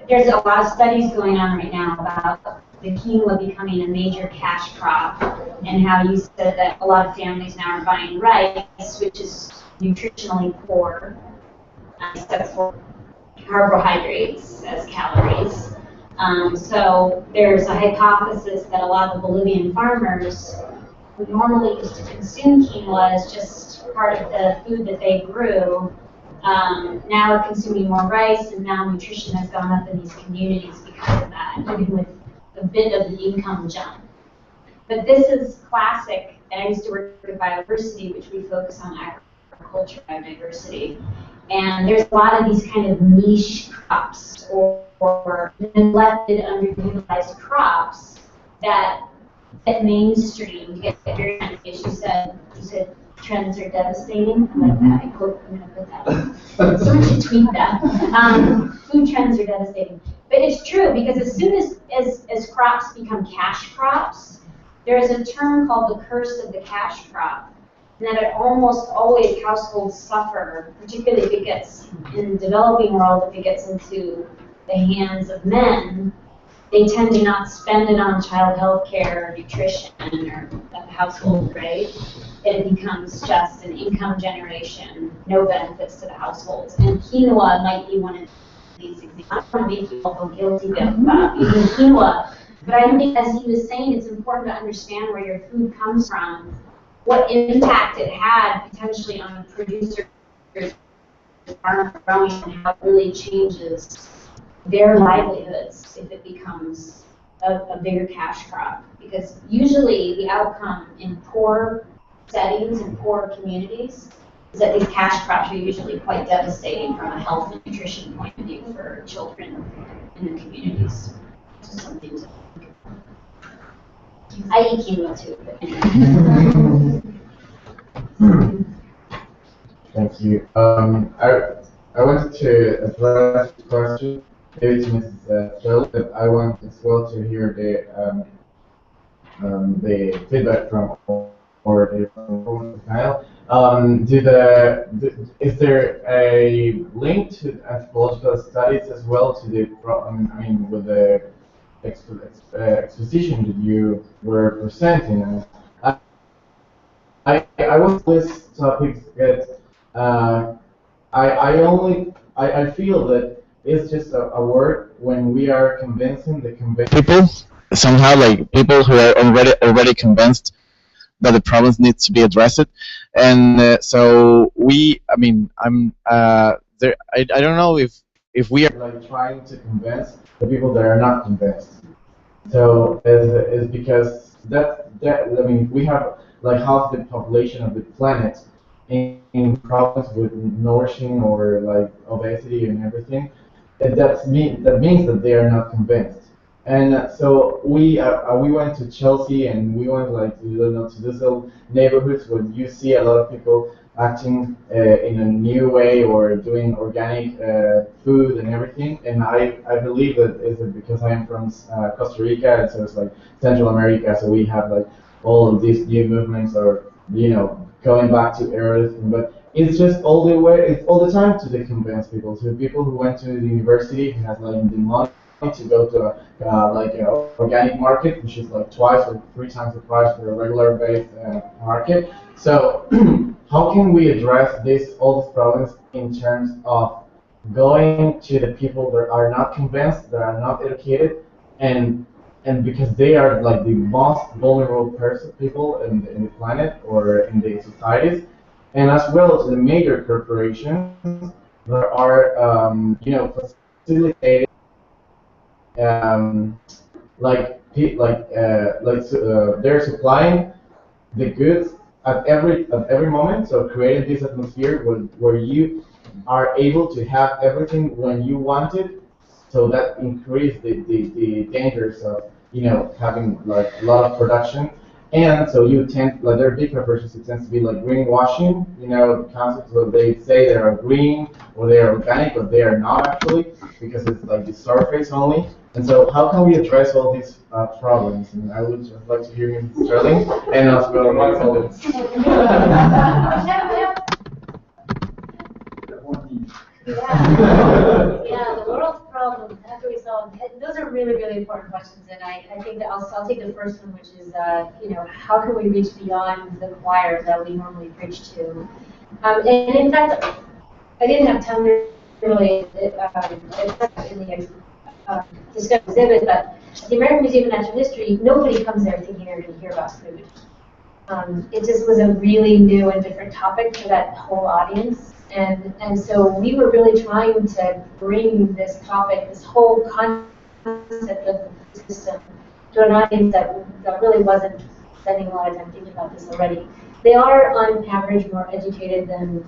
there's a lot of studies going on right now about the quinoa becoming a major cash crop, and how you said that a lot of families now are buying rice, which is nutritionally poor, except for carbohydrates as calories. So there's a hypothesis that a lot of the Bolivian farmers who normally used to consume quinoa as just part of the food that they grew, now are consuming more rice, and malnutrition has gone up in these communities because of that, even with a bit of an income jump. But this is classic, and I used to work at biodiversity, which we focus on agriculture biodiversity. And there's a lot of these kind of niche crops or neglected, underutilized crops that get mainstream, get very, as you said trends are devastating. I like that. I'm going to put that. Someone should tweet that. Food trends are devastating. But it's true, because as soon as crops become cash crops, there is a term called the curse of the cash crop. And that it almost always households suffer, particularly if it gets in the developing world, if it gets into the hands of men, they tend to not spend it on child health care or nutrition or the household, right? It becomes just an income generation, no benefits to the households. And quinoa might be one of these examples. I don't want to make people feel guilty about eating quinoa, but I think, as he was saying, it's important to understand where your food comes from, what impact it had potentially on the producers farm growing, and how it really changes their livelihoods if it becomes a bigger cash crop. Because usually the outcome in poor settings and poor communities is that these cash crops are usually quite devastating from a health and nutrition point of view for children in the communities. So some things I eat quinoa too, but anyway. Thank you. I wanted to address the question, maybe to Mrs. Phil, but I want as well to hear the feedback from the panel. Is there a link to anthropological studies as well to the with the exposition that you were presenting? And I want this topic that I feel that it's just a word when we are convincing the convinced people, somehow, like people who are already convinced that the problems need to be addressed. And so I'm there. I don't know if we are like trying to convince the people that are not convinced. So is because we have like half the population of the planet in problems with nourishing or like obesity and everything. And that means that they are not convinced. And so we went to Chelsea, and we went like to these little neighborhoods where you see a lot of people acting in a new way or doing organic food and everything. And I believe that is because I am from Costa Rica, and so it's like Central America. So we have like all of these new movements or going back to earth. But it's just all the way, it's all the time to convince people. To people who went to the university, who has like the money to go to like an organic market, which is like twice or three times the price for a regular based market. So how can we address all these problems in terms of going to the people that are not convinced, that are not educated, and because they are like the most vulnerable people in the planet or in the societies, and as well as the major corporations that are facilitating um, they're supplying the goods at every moment. So creating this atmosphere where you are able to have everything when you want it. So that increase the dangers of having like a lot of production. And so you tend like there are big corporations. It tends to be like greenwashing. Concepts where they say they are green or they are organic, but they are not actually because it's like the surface only. And so, how can we address all these problems? And I would just like to hear you, Sterling, and as well my colleagues. Yeah, the world's problems, how do we solve them? Those are really, really important questions, and I think that I'll take the first one, which is, how can we reach beyond the choir that we normally preach to? And in fact, I didn't have time to really in the discuss exhibit, but the American Museum of Natural History, nobody comes there thinking they're going to hear about food. It just was a really new and different topic for that whole audience. And so we were really trying to bring this topic, this whole concept of the system, to an audience that really wasn't spending a lot of time thinking about this already. They are, on average, more educated than,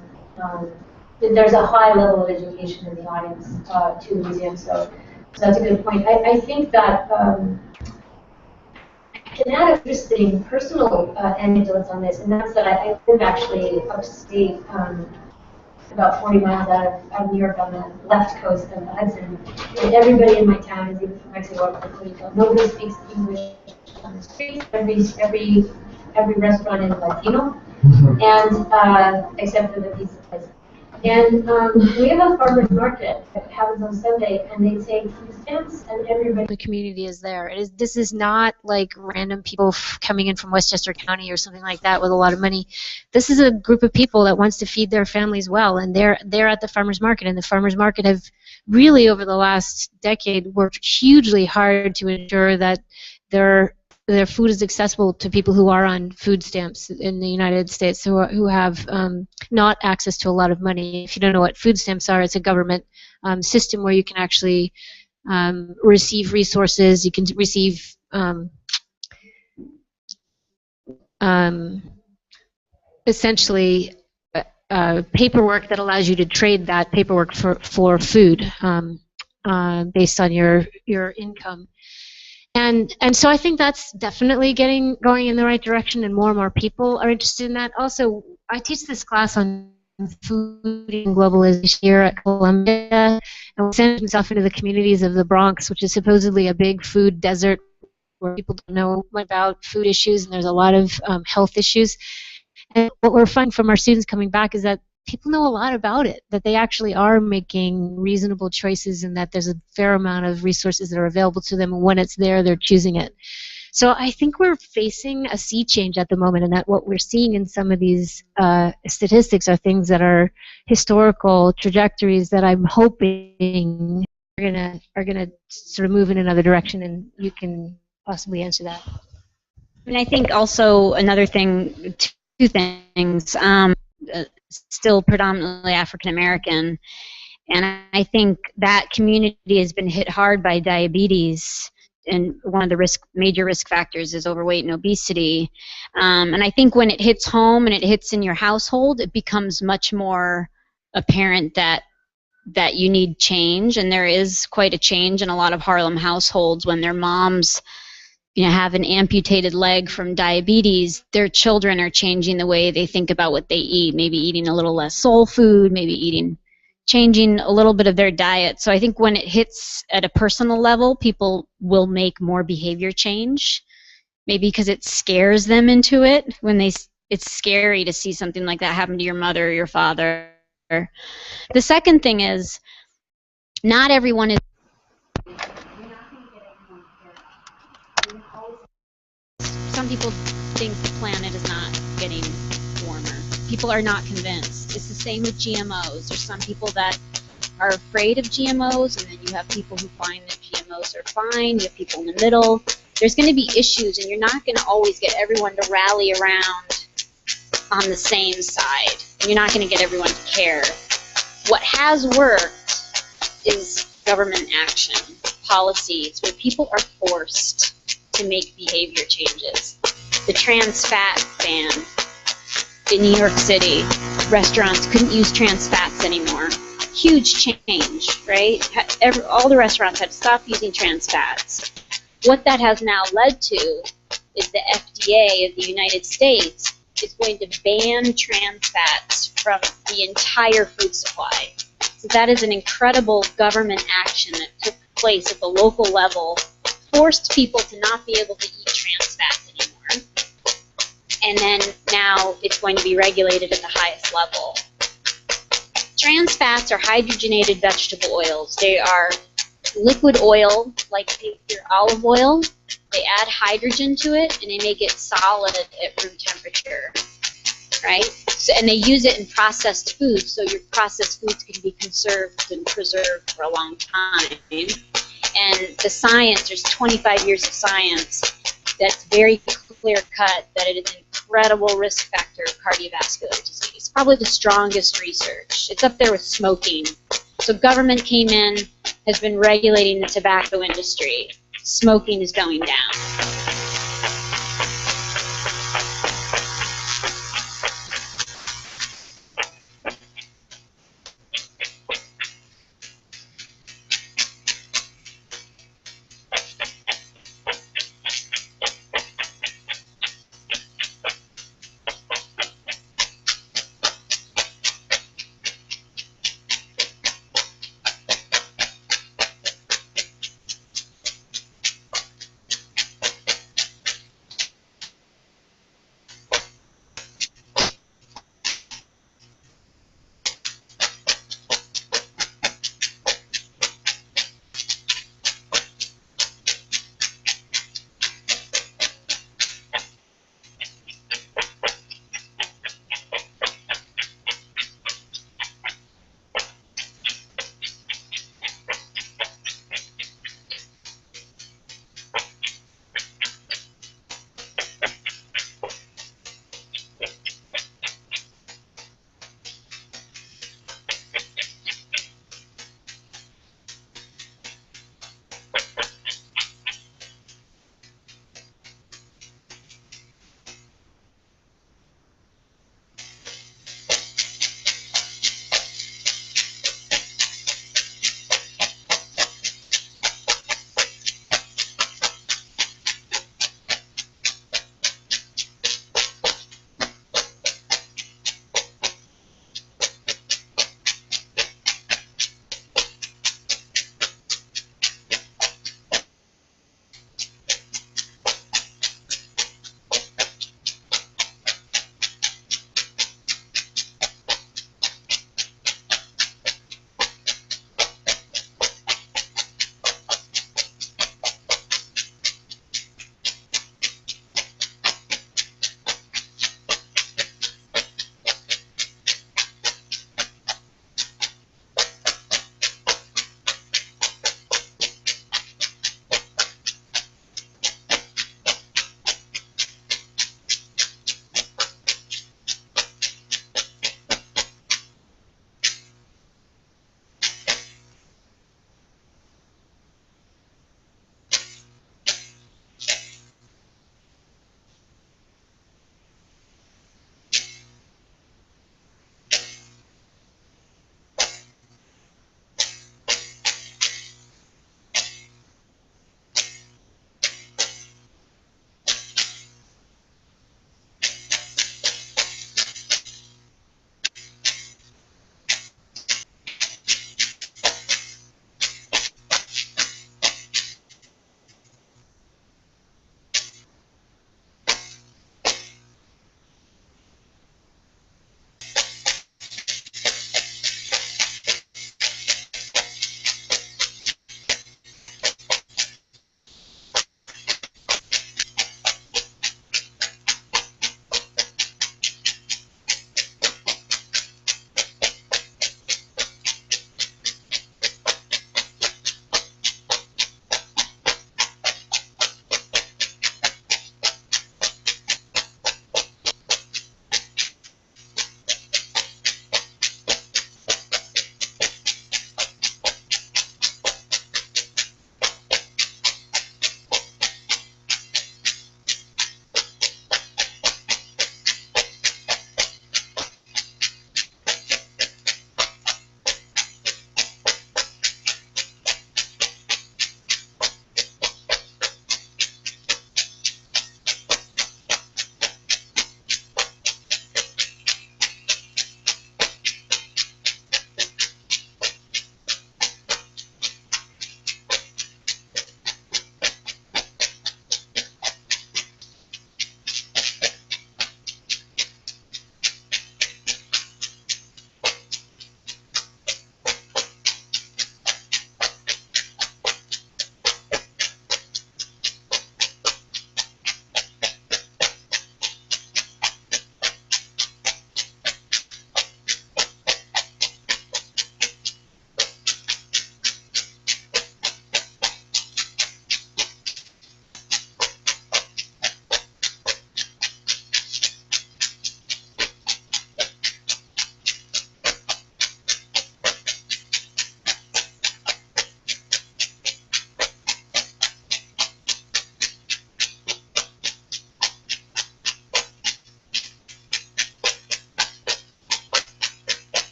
there's a high level of education in the audience to the museum, so that's a good point. I think that I can add interesting personal anecdotes on this, and that's that I live actually upstate, about 40 miles out of New York on the left coast of the Hudson. And everybody in my town is either from Mexico or Puerto Rico. Nobody speaks English on the streets. Every restaurant is Latino, and except for the pizza place. And we have a farmer's market that happens on Sunday, and they take food stamps, and everybody. The community is there. This is not like random people coming in from Westchester County or something like that with a lot of money. This is a group of people that wants to feed their families well, and they're at the farmers market. And the farmers market have really, over the last decade, worked hugely hard to ensure that their food is accessible to people who are on food stamps in the United States, who have not access to a lot of money. If you don't know what food stamps are, it's a government system where you can actually receive resources. You can receive essentially paperwork that allows you to trade that paperwork for food based on your income. And so I think that's definitely going in the right direction, and more people are interested in that. Also, I teach this class on food and globalization here at Columbia, and we send myself into the communities of the Bronx, which is supposedly a big food desert where people don't know about food issues, and there's a lot of health issues. And what we're finding from our students coming back is that people know a lot about it, that they actually are making reasonable choices, and that there's a fair amount of resources that are available to them, and when it's there, they're choosing it. So I think we're facing a sea change at the moment, and that what we're seeing in some of these statistics are things that are historical trajectories that I'm hoping are gonna sort of move in another direction, and you can possibly answer that. And I think also another thing, two things. Still predominantly African American, and I think that community has been hit hard by diabetes, and one of the major risk factors is overweight and obesity. And I think when it hits home and it hits in your household, it becomes much more apparent that you need change, and there is quite a change in a lot of Harlem households when their moms have an amputated leg from diabetes. Their children are changing the way they think about what they eat, maybe eating a little less soul food, maybe changing a little bit of their diet. So I think when it hits at a personal level, people will make more behavior change, maybe because it scares them into it when they it's scary to see something like that happen to your mother or your father. The second thing is, not everyone is. Some people think the planet is not getting warmer. People are not convinced. It's the same with GMOs. There's some people that are afraid of GMOs, and then you have people who find that GMOs are fine. You have people in the middle. There's going to be issues, and you're not going to always get everyone to rally around on the same side. And you're not going to get everyone to care. What has worked is government action, policies, where people are forced to make behavior changes. The trans fat ban in New York City, restaurants couldn't use trans fats anymore. Huge change, right? All the restaurants had to stop using trans fats. What that has now led to is the FDA of the United States is going to ban trans fats from the entire food supply. So that is an incredible government action that took place at the local level, forced people to not be able to eat trans fats anymore. And then now it's going to be regulated at the highest level. Trans fats are hydrogenated vegetable oils. They are liquid oil, like your olive oil. They add hydrogen to it, and they make it solid at room temperature, right? So, and they use it in processed foods, so your processed foods can be conserved and preserved for a long time. And the science, there's 25 years of science that's very clear-cut that it is an incredible risk factor of cardiovascular disease. Probably the strongest research. It's up there with smoking. So government came in, has been regulating the tobacco industry. Smoking is going down.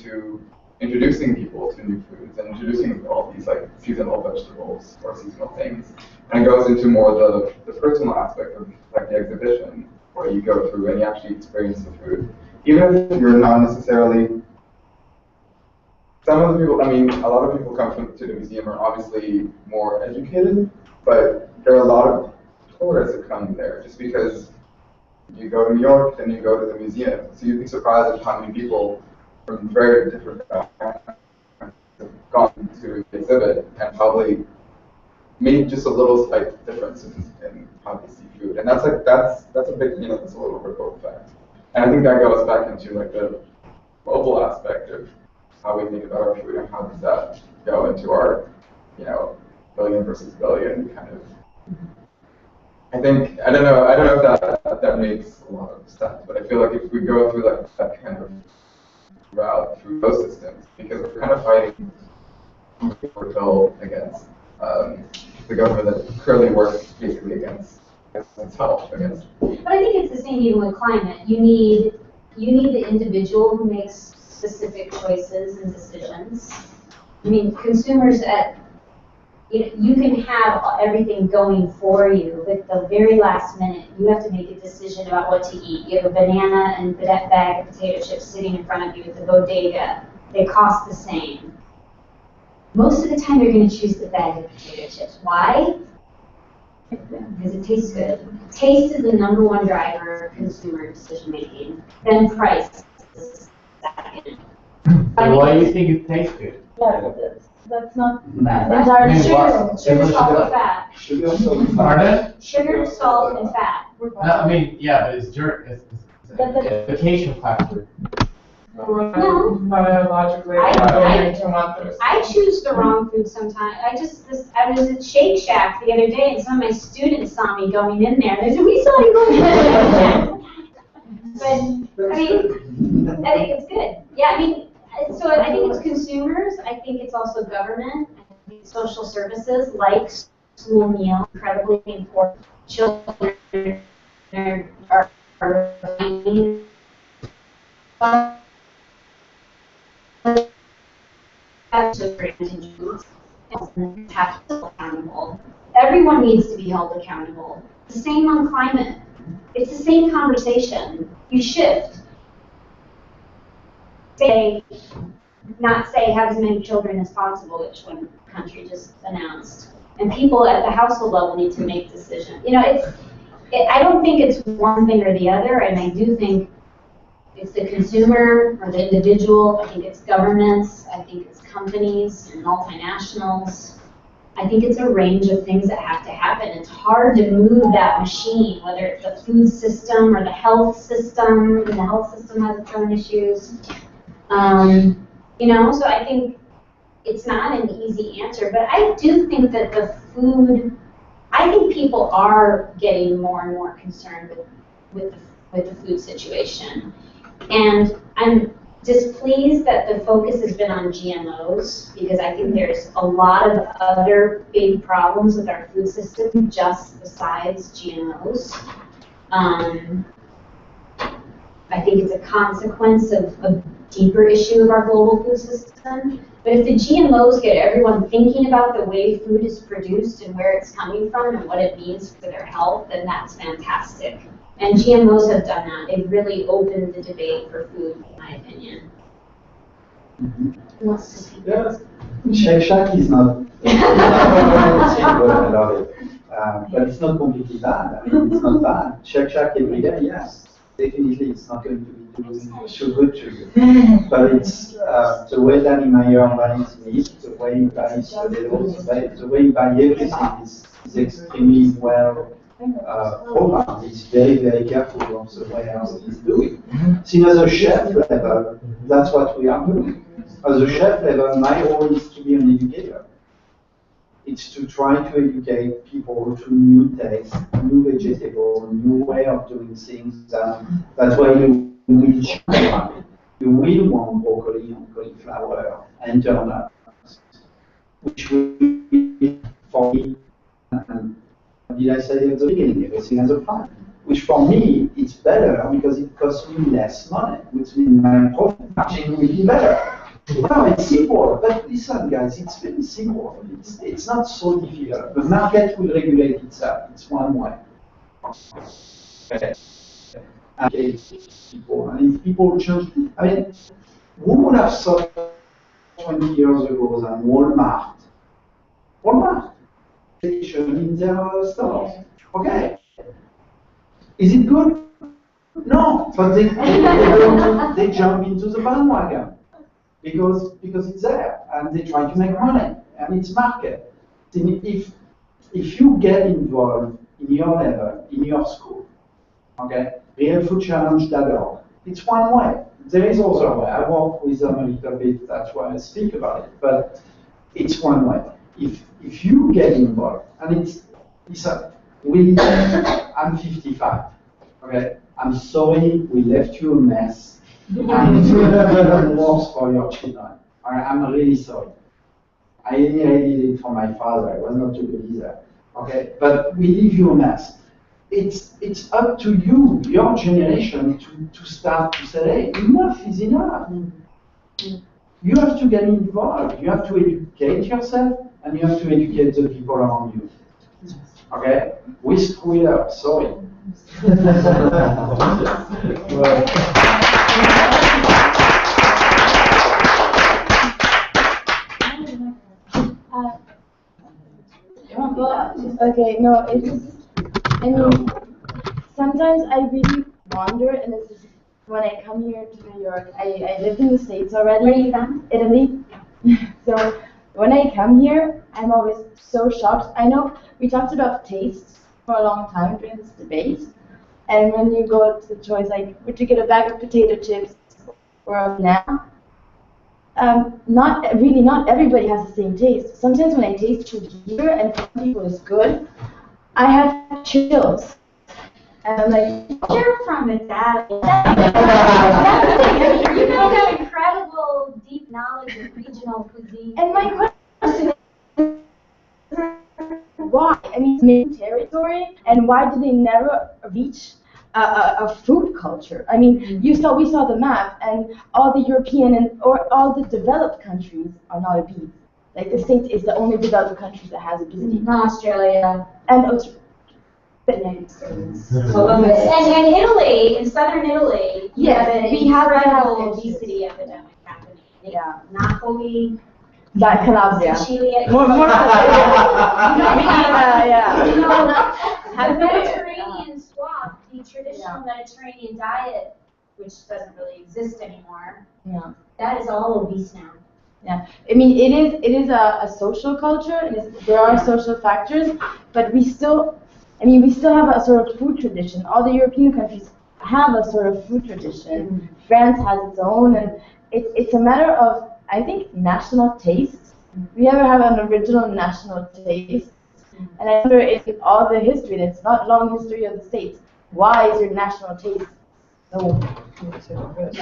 into introducing people to new foods and introducing all these like seasonal vegetables or seasonal things. And it goes into more the personal aspect of like the exhibition, where you go through and you actually experience the food. Even if you're not necessarily, some of the people, I mean, a lot of people come to the museum are obviously more educated, but there are a lot of tourists that come there just because you go to New York and you go to the museum. So you'd be surprised at how many people from very different backgrounds have gone to the exhibit and probably made just a little slight difference in how they see food. And that's a big, that's a little ripple effect. And I think that goes back into like the global aspect of how we think about our food and how does that go into our, billion versus billion kind of. I don't know if that makes a lot of sense, but I feel like if we go through that kind of route through those systems, because we're kind of fighting against the government that currently works basically against itself, against. But I think it's the same even with climate. You need the individual who makes specific choices and decisions. I mean, consumers you can have everything going for you, but the very last minute, you have to make a decision about what to eat. You have a banana and that bag of potato chips sitting in front of you at the bodega. They cost the same. Most of the time, you're going to choose the bag of potato chips. Why? Because it tastes good. Taste is the #1 driver of consumer decision making. Then price is second. Why do you think it tastes good? Yeah, that's not bad. These are sugar, salt, and fat. Sugar, salt, and fat. Pardon? Sugar, salt, and fat. No, I mean, yeah, but it's the occasion factor. No. Biologically, I choose the wrong food sometimes. I was at Shake Shack the other day, and some of my students saw me going in there. They said, "We saw you going in there." But I mean, I think it's good. Yeah, I mean, so I think it's consumers. I think it's also government. I think social services like school meals incredibly important. Children are have to be accountable. Everyone needs to be held accountable. The same on climate. It's the same conversation. You shift. Not say have as many children as possible, which one country just announced. And people at the household level need to make decisions. I don't think it's one thing or the other, and I do think it's the consumer or the individual. I think it's governments. I think it's companies and multinationals. I think it's a range of things that have to happen. It's hard to move that machine, whether it's the food system or the health system, and the health system has its own issues. So I think it's not an easy answer, but I do think that I think people are getting more and more concerned with the food situation. And I'm displeased that the focus has been on GMOs, because I think there's a lot of other big problems with our food system just besides GMOs. I think it's a consequence of a deeper issue of our global food system. But if the GMOs get everyone thinking about the way food is produced and where it's coming from and what it means for their health, then that's fantastic. And GMOs have done that. They've really opened the debate for food, in my opinion. Yes. Shake Shack is not. I love it. But it's not completely bad. I mean, it's not bad. Shake Shack every day, yes. Definitely, it's not going to be doing so good to you. But it's the way that Meyer buys meat, the way he buys potatoes, the way he buys everything is extremely well programmed. He's very, very careful of the way how he's doing. So as a chef level, that's what we are doing. As a chef level, my role is to be an educator. It's to try to educate people to new tastes, new vegetable, new way of doing things. That's why you will try. You will want broccoli and cauliflower and turnips, which will be for me. Did I say at the beginning, everything has a plan? Which for me, it's better because it costs me less money, which means my profit margin will be better. No, it's simple. But listen, guys, it's very simple. It's not so difficult. The market will regulate itself. It's one way. Okay. And if people change, I mean, who would have thought 20 years ago than Walmart in their stores? Okay. Is it good? No, but they jump into the bandwagon because it's there and they try to make money and it's market. If you get involved in your level, in your school, okay, realfoodchallenge.org, it's one way. There is also a way. I work with them a little bit, that's why I speak about it, but it's one way. If you get involved, and I'm 55, okay? I'm sorry we left you a mess, and it's even worse for your children. I'm really sorry. I inherited it from my father. I was not too good either. Okay, but we leave you a mess. It's up to you, your generation, to start to say, hey, enough is enough. You have to get involved. You have to educate yourself, and you have to educate the people around you. Okay? We screw it up. Sorry. Okay, no, I mean, sometimes I really wonder, and this is when I come here to New York, I lived in the States already. Where are you from? Italy. So when I come here, I'm always so shocked. I know we talked about tastes for a long time during this debate, and when you go to the choice, like, would you get a bag of potato chips or a banana? Not everybody has the same taste. Sometimes when I taste food here and some people is good, I have chills. And I'm like, You're from Italy. You guys have incredible deep knowledge of regional cuisine. and my question is, why? I mean, it's main territory, and why do they never reach a food culture? I mean, we saw the map, and all the European or all the developed countries are not obese. Like the States is the only developed country that has obesity. Australia. And United States. Columbus. And Italy, in southern Italy, you Yes, have an we have incredible issues. obesity epidemic happening. Yeah. Napoli, that Calabria. Sicily. More yeah. You know, the Mediterranean swap, the traditional Mediterranean diet, which doesn't really exist anymore, Yeah. that is all obese now. Yeah, I mean, it is a social culture, and there are social factors, but we still have a sort of food tradition. All the European countries have a sort of food tradition. France has its own, and it's a matter of, I think, national taste. We never have an original national taste, and I wonder if in all the history, and it's not long history of the States, why is your national taste so good?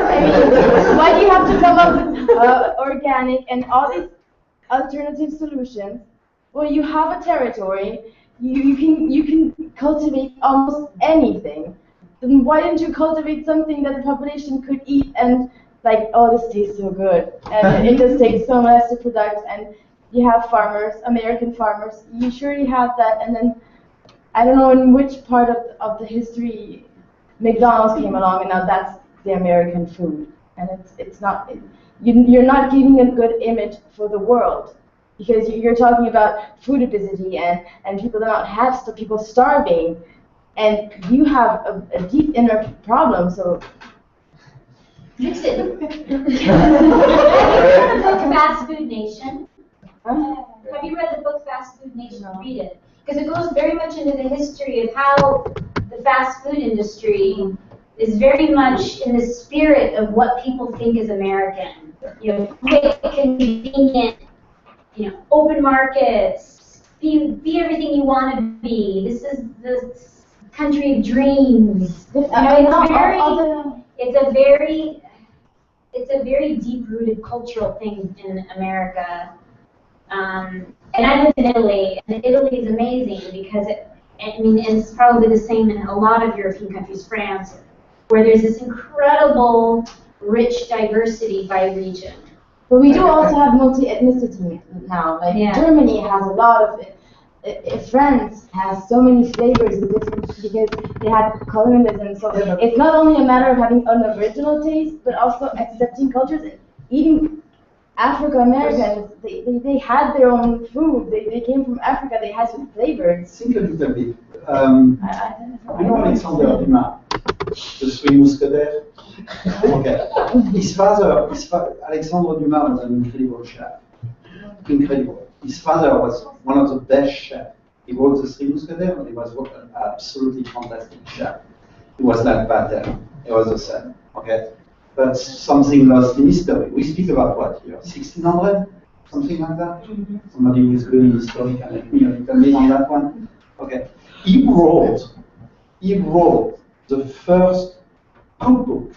I mean, why do you have to come up with organic and all these alternative solutions? Well, you have a territory, you can cultivate almost anything. Then why didn't you cultivate something that the population could eat and like, oh, this tastes so good, and it just takes so much to produce, and you have farmers, American farmers, you surely have that, and then I don't know in which part of the history McDonald's came along, and now that's the American food, and it's not, you're not giving a good image for the world, because you're talking about food obesity and people that don't have people starving, and you have a deep inner problem. So Fix it. Have you read the book Fast Food Nation? Have you read the book Fast Food Nation? No. Read it. Because it goes very much into the history of how the fast food industry is very much in the spirit of what people think is American. You know, quick, convenient, you know, open markets, be everything you want to be. This is the country of dreams. You know, it's a very deep-rooted cultural thing in America. And I lived in Italy, and Italy is amazing because it's probably the same in a lot of European countries, France, where there's this incredible rich diversity by region. But we do also have multi-ethnicity now. Like Yeah. Germany has a lot of it. France has so many flavors and different because they had colonialism. So it's not only a matter of having an original taste, but also accepting cultures and eating. African Americans, they had their own food. They came from Africa. They had some flavors. Think a little bit. You know Alexander Dumas, the Three Musketeers? Okay. Alexander Dumas was an incredible chef. Incredible. His father was one of the best chefs. He wrote the Three Musketeers, and he was an absolutely fantastic chef. He was like Patel. He was the same. Okay. But something lost in history. We speak about what here? 1600? Something like that? Somebody who is good in history can help me a little bit on that one? Okay. He wrote the first cookbook.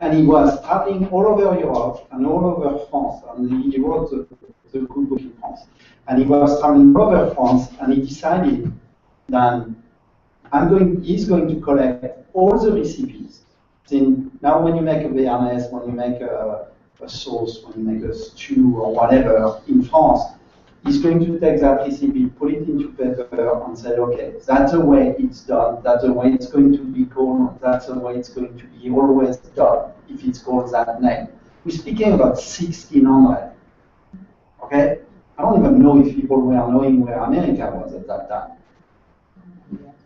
And he was traveling all over Europe and all over France. And he wrote the cookbook in France. And he was traveling all over France, and he decided that he's going to collect all the recipes. Now when you make a béarnaise, when you make a sauce, when you make a stew or whatever in France, he's going to take that recipe, put it into paper and say, okay, that's the way it's done, that's the way it's going to be called, that's the way it's going to be always done, if it's called that name. We're speaking about 1600, okay? I don't even know if people were knowing where America was at that time,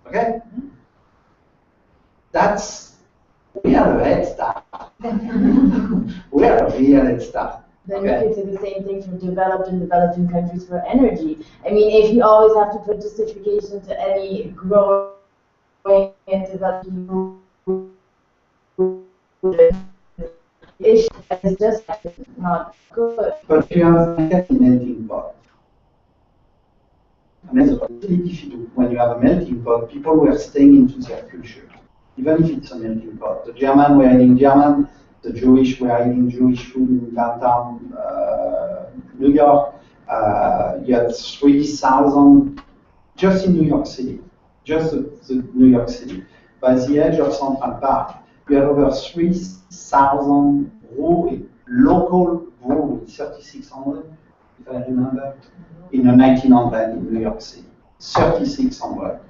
okay? We are a head start. We are a real head start. Then you could say the same thing for developed and developing countries for energy. I mean, if you always have to put justification to any growing and developing issue, it's just not good. But you have a melting pot. I mean, it's really difficult when you have a melting pot. People were staying into their culture. Even if it's a melting pot. The German were eating German, the Jewish were eating Jewish food in downtown New York. You had 3,000, just in New York City, just the New York City. By the edge of Central Park, you had over 3,000 breweries, local breweries, 3,600, if I remember, in the 1900 in New York City. 3,600,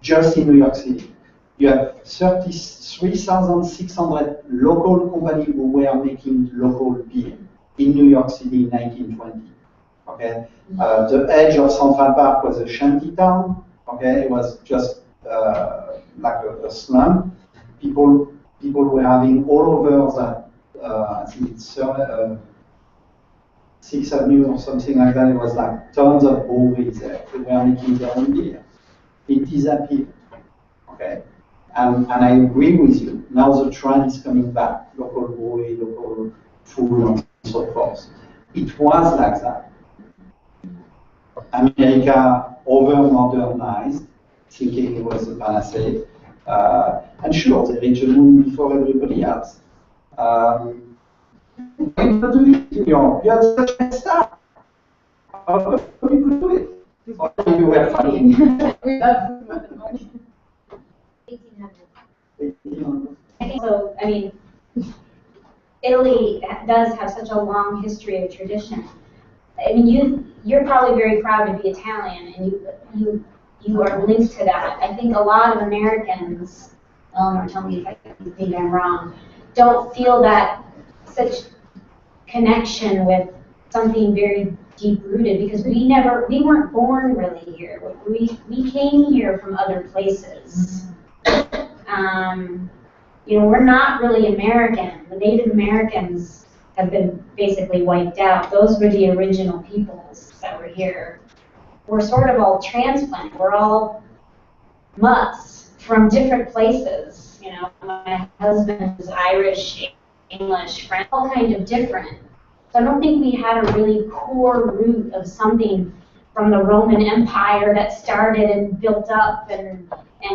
just in New York City. You have 3,600 local companies who were making local beer in New York City in 1920. Okay, the edge of Central Park was a shanty town. Okay, it was just like a slum. People were having all over that. I think it's 6th Avenue or something like that. It was like tons of breweries there. They were making their own beer. It disappeared. Okay. And I agree with you. Now the trend is coming back. Local brewery, local food, and so forth. It was like that. America over-modernized, thinking it was a panacea. And sure, they reached the moon before everybody else. You had such a start. How you could do it? Or you were fighting. So, I mean, Italy does have such a long history of tradition. I mean, you're probably very proud to be Italian, and you are linked to that. I think a lot of Americans, Eleanor, tell me if I think I'm wrong, don't feel that such connection with something very deep-rooted because we weren't born really here. We came here from other places. We're not really American. The Native Americans have been basically wiped out. Those were the original peoples that were here. We're sort of all transplanted. We're all mutts from different places. My husband is Irish, English, French, all kind of different. So I don't think we had a really core root of something from the Roman Empire that started and built up, and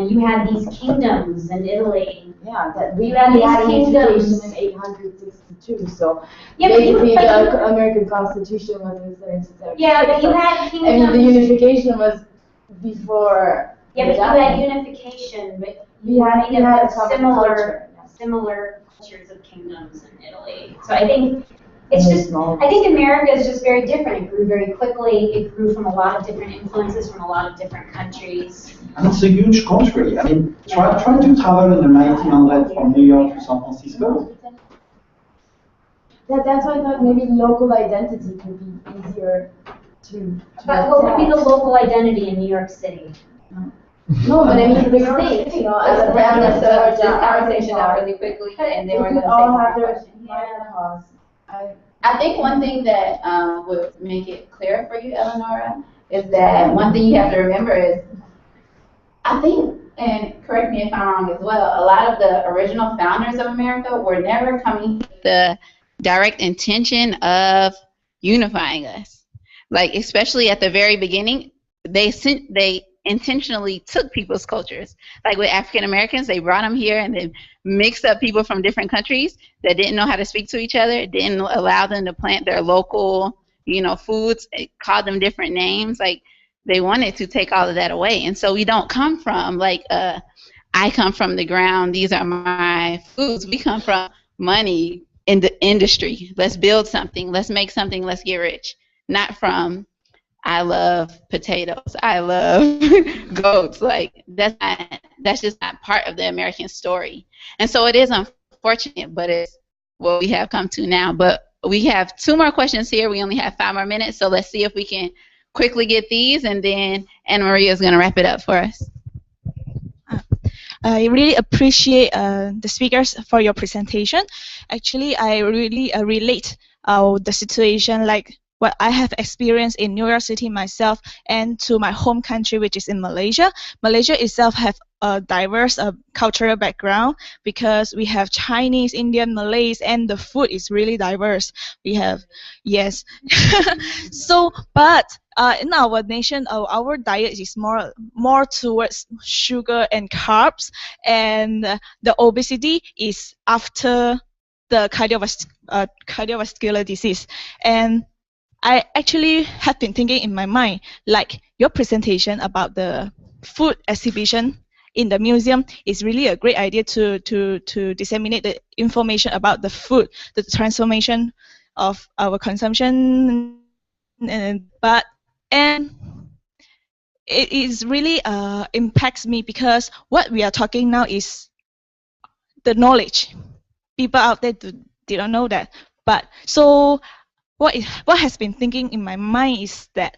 you had these kingdoms in Italy. Yeah, that we had unification in 862. So yeah, basically, the American Constitution was in 1776. Yeah, but you had kingdoms. I mean, the unification was before. Yeah, but you had unification, but you had a similar cultures of kingdoms in Italy. So I think it's just, I think America is just very different. It grew very quickly. It grew from a lot of different influences from a lot of different countries. And it's a huge country. I mean, try to travel in the 1900s from New York to San Francisco. That's why I thought maybe local identity could be easier to But what would be the local identity in New York City? No, but I mean, New York City, you know, as a brand Let's of this conversation out really quickly, and then we're could going to all take have more their questions. cause. I think one thing that would make it clear for you, Eleonora, is that one thing you have to remember is, I think, and correct me if I'm wrong as well, a lot of the original founders of America were never coming with the direct intention of unifying us. Like, especially at the very beginning, they intentionally took people's cultures. Like with African Americans, they brought them here and then mixed up people from different countries that didn't know how to speak to each other, didn't allow them to plant their local, foods, called them different names. Like, they wanted to take all of that away. And so we don't come from like, I come from the ground, these are my foods. We come from money in the industry. Let's build something, let's make something, let's get rich. Not from, I love potatoes, I love goats. Like, that's just not part of the American story. And so it is unfortunate, but it's what we have come to now. But we have 2 more questions here. We only have 5 more minutes, so let's see if we can quickly get these, and then Anna Maria is going to wrap it up for us. I really appreciate the speakers for your presentation. Actually, I really relate the situation like what I have experienced in New York City myself and to my home country, which is in Malaysia. Malaysia itself have a diverse cultural background because we have Chinese, Indian, Malays, and the food is really diverse. We have, yes. So, but in our nation, our diet is more towards sugar and carbs, and the obesity is after the cardiovascular disease. And I actually have been thinking in my mind, like your presentation about the food exhibition in the museum is really a great idea to disseminate the information about the food, the transformation of our consumption, and it is really impacts me because what we are talking now is the knowledge. People out there they don't know that, but so. What has been thinking in my mind is that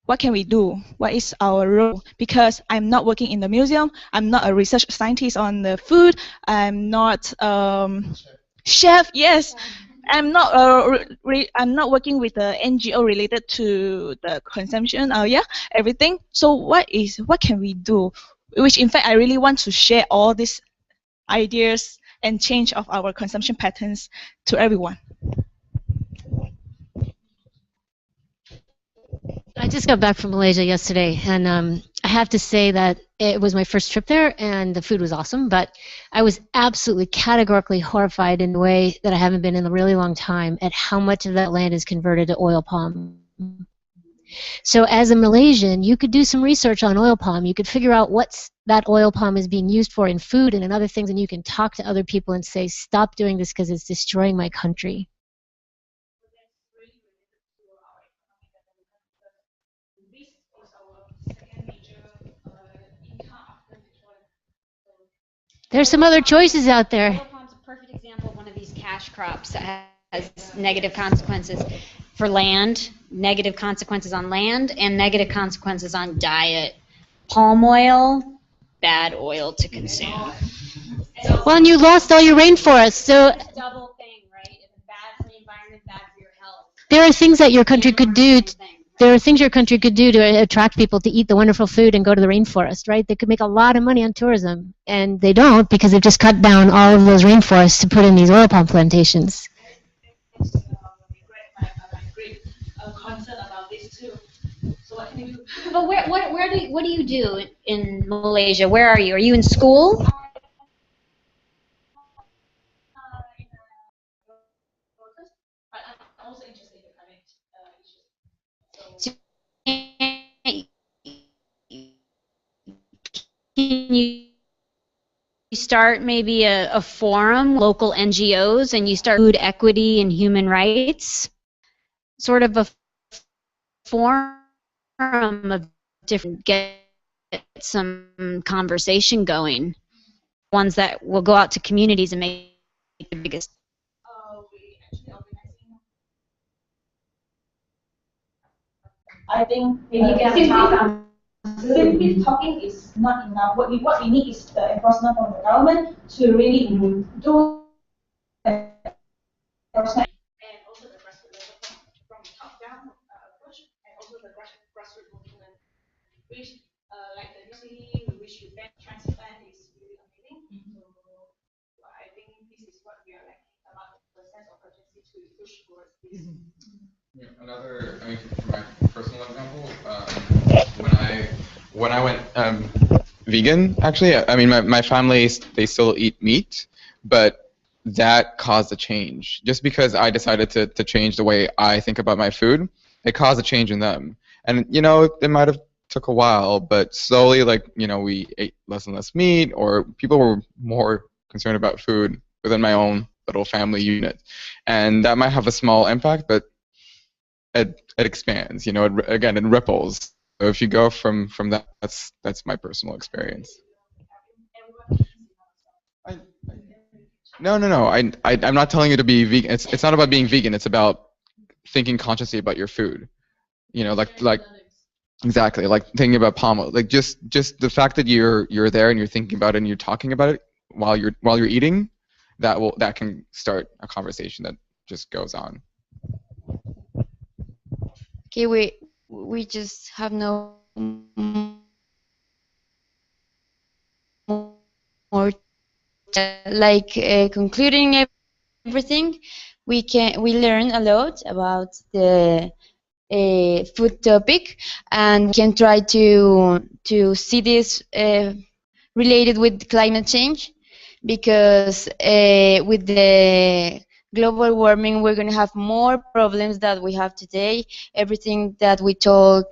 what can we do? What is our role? Because I'm not working in the museum. I'm not a research scientist on the food. I'm not chef. Yes, I'm not I'm not working with the NGO related to the consumption. Everything. So what can we do? Which in fact I really want to share all these ideas and change of our consumption patterns to everyone. I just got back from Malaysia yesterday, and I have to say that it was my first trip there, and the food was awesome, but I was absolutely categorically horrified in a way that I haven't been in a really long time at how much of that land is converted to oil palm. So as a Malaysian, you could do some research on oil palm. You could figure out what that oil palm is being used for in food and in other things, and you can talk to other people and say, stop doing this because it's destroying my country. There's some other choices out there. Oil palm's a perfect example of one of these cash crops that has negative consequences for land, negative consequences on land, and negative consequences on diet. Palm oil, bad oil to consume. Well, and you lost all your rainforests, so Double thing, right? It's bad for the environment, bad for your health. there are things that your country could do. There are things your country could do to attract people to eat the wonderful food and go to the rainforest, right? They could make a lot of money on tourism, and they don't because they've just cut down all of those rainforests to put in these oil palm plantations. But what do you do in Malaysia? Where are you? Are you in school? Can you start start maybe a forum, local NGOs, and you start food equity and human rights, sort of a forum of different, get some conversation going, ones that will go out to communities and make the biggest. I think Maybe you can talk simply talking is not enough. What we need is the enforcement from the government to really do enforcement. And also the grassroots level from top-down approach, and also the grassroots movement, which like the new city, which you transplant is really amazing. So I think this is what we are lacking about the sense of urgency to push towards this. Yeah, another, I mean, from my personal example, when I went vegan, actually, I mean, my family, they still eat meat, but that caused a change. Just because I decided to change the way I think about my food, it caused a change in them. And, you know, it might have took a while, but slowly, like, you know, we ate less and less meat, or people were more concerned about food within my own little family unit. And that might have a small impact, but it expands, you know, again, it ripples. So if you go from that, that's my personal experience. No. I'm not telling you to be vegan. It's not about being vegan. It's about thinking consciously about your food. You know, like exactly, like thinking about palm oil. Like just the fact that you're there and you're thinking about it and you're talking about it while you're eating, that can start a conversation that just goes on. Okay, we just have no more like concluding everything. We learn a lot about the food topic, and we can try to see this related with climate change, because with the global warming we're going to have more problems that we have today. Everything that we talk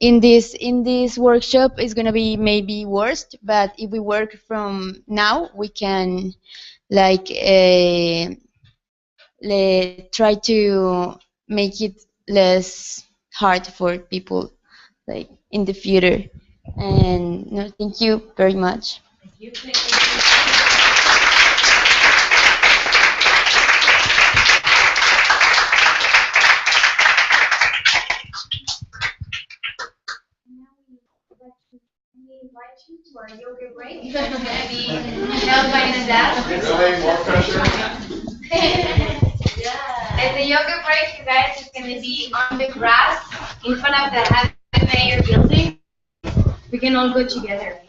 in this workshop is going to be maybe worse, but if we work from now, we can like try to make it less hard for people like in the future. And no, thank you very much. Thank you. Invite you to our yoga break. It's going to be held by staff. Really? More pressure? Yeah. And the yoga break, you guys, is going to be on the grass in front of the Happy Mayor building. We can all go together.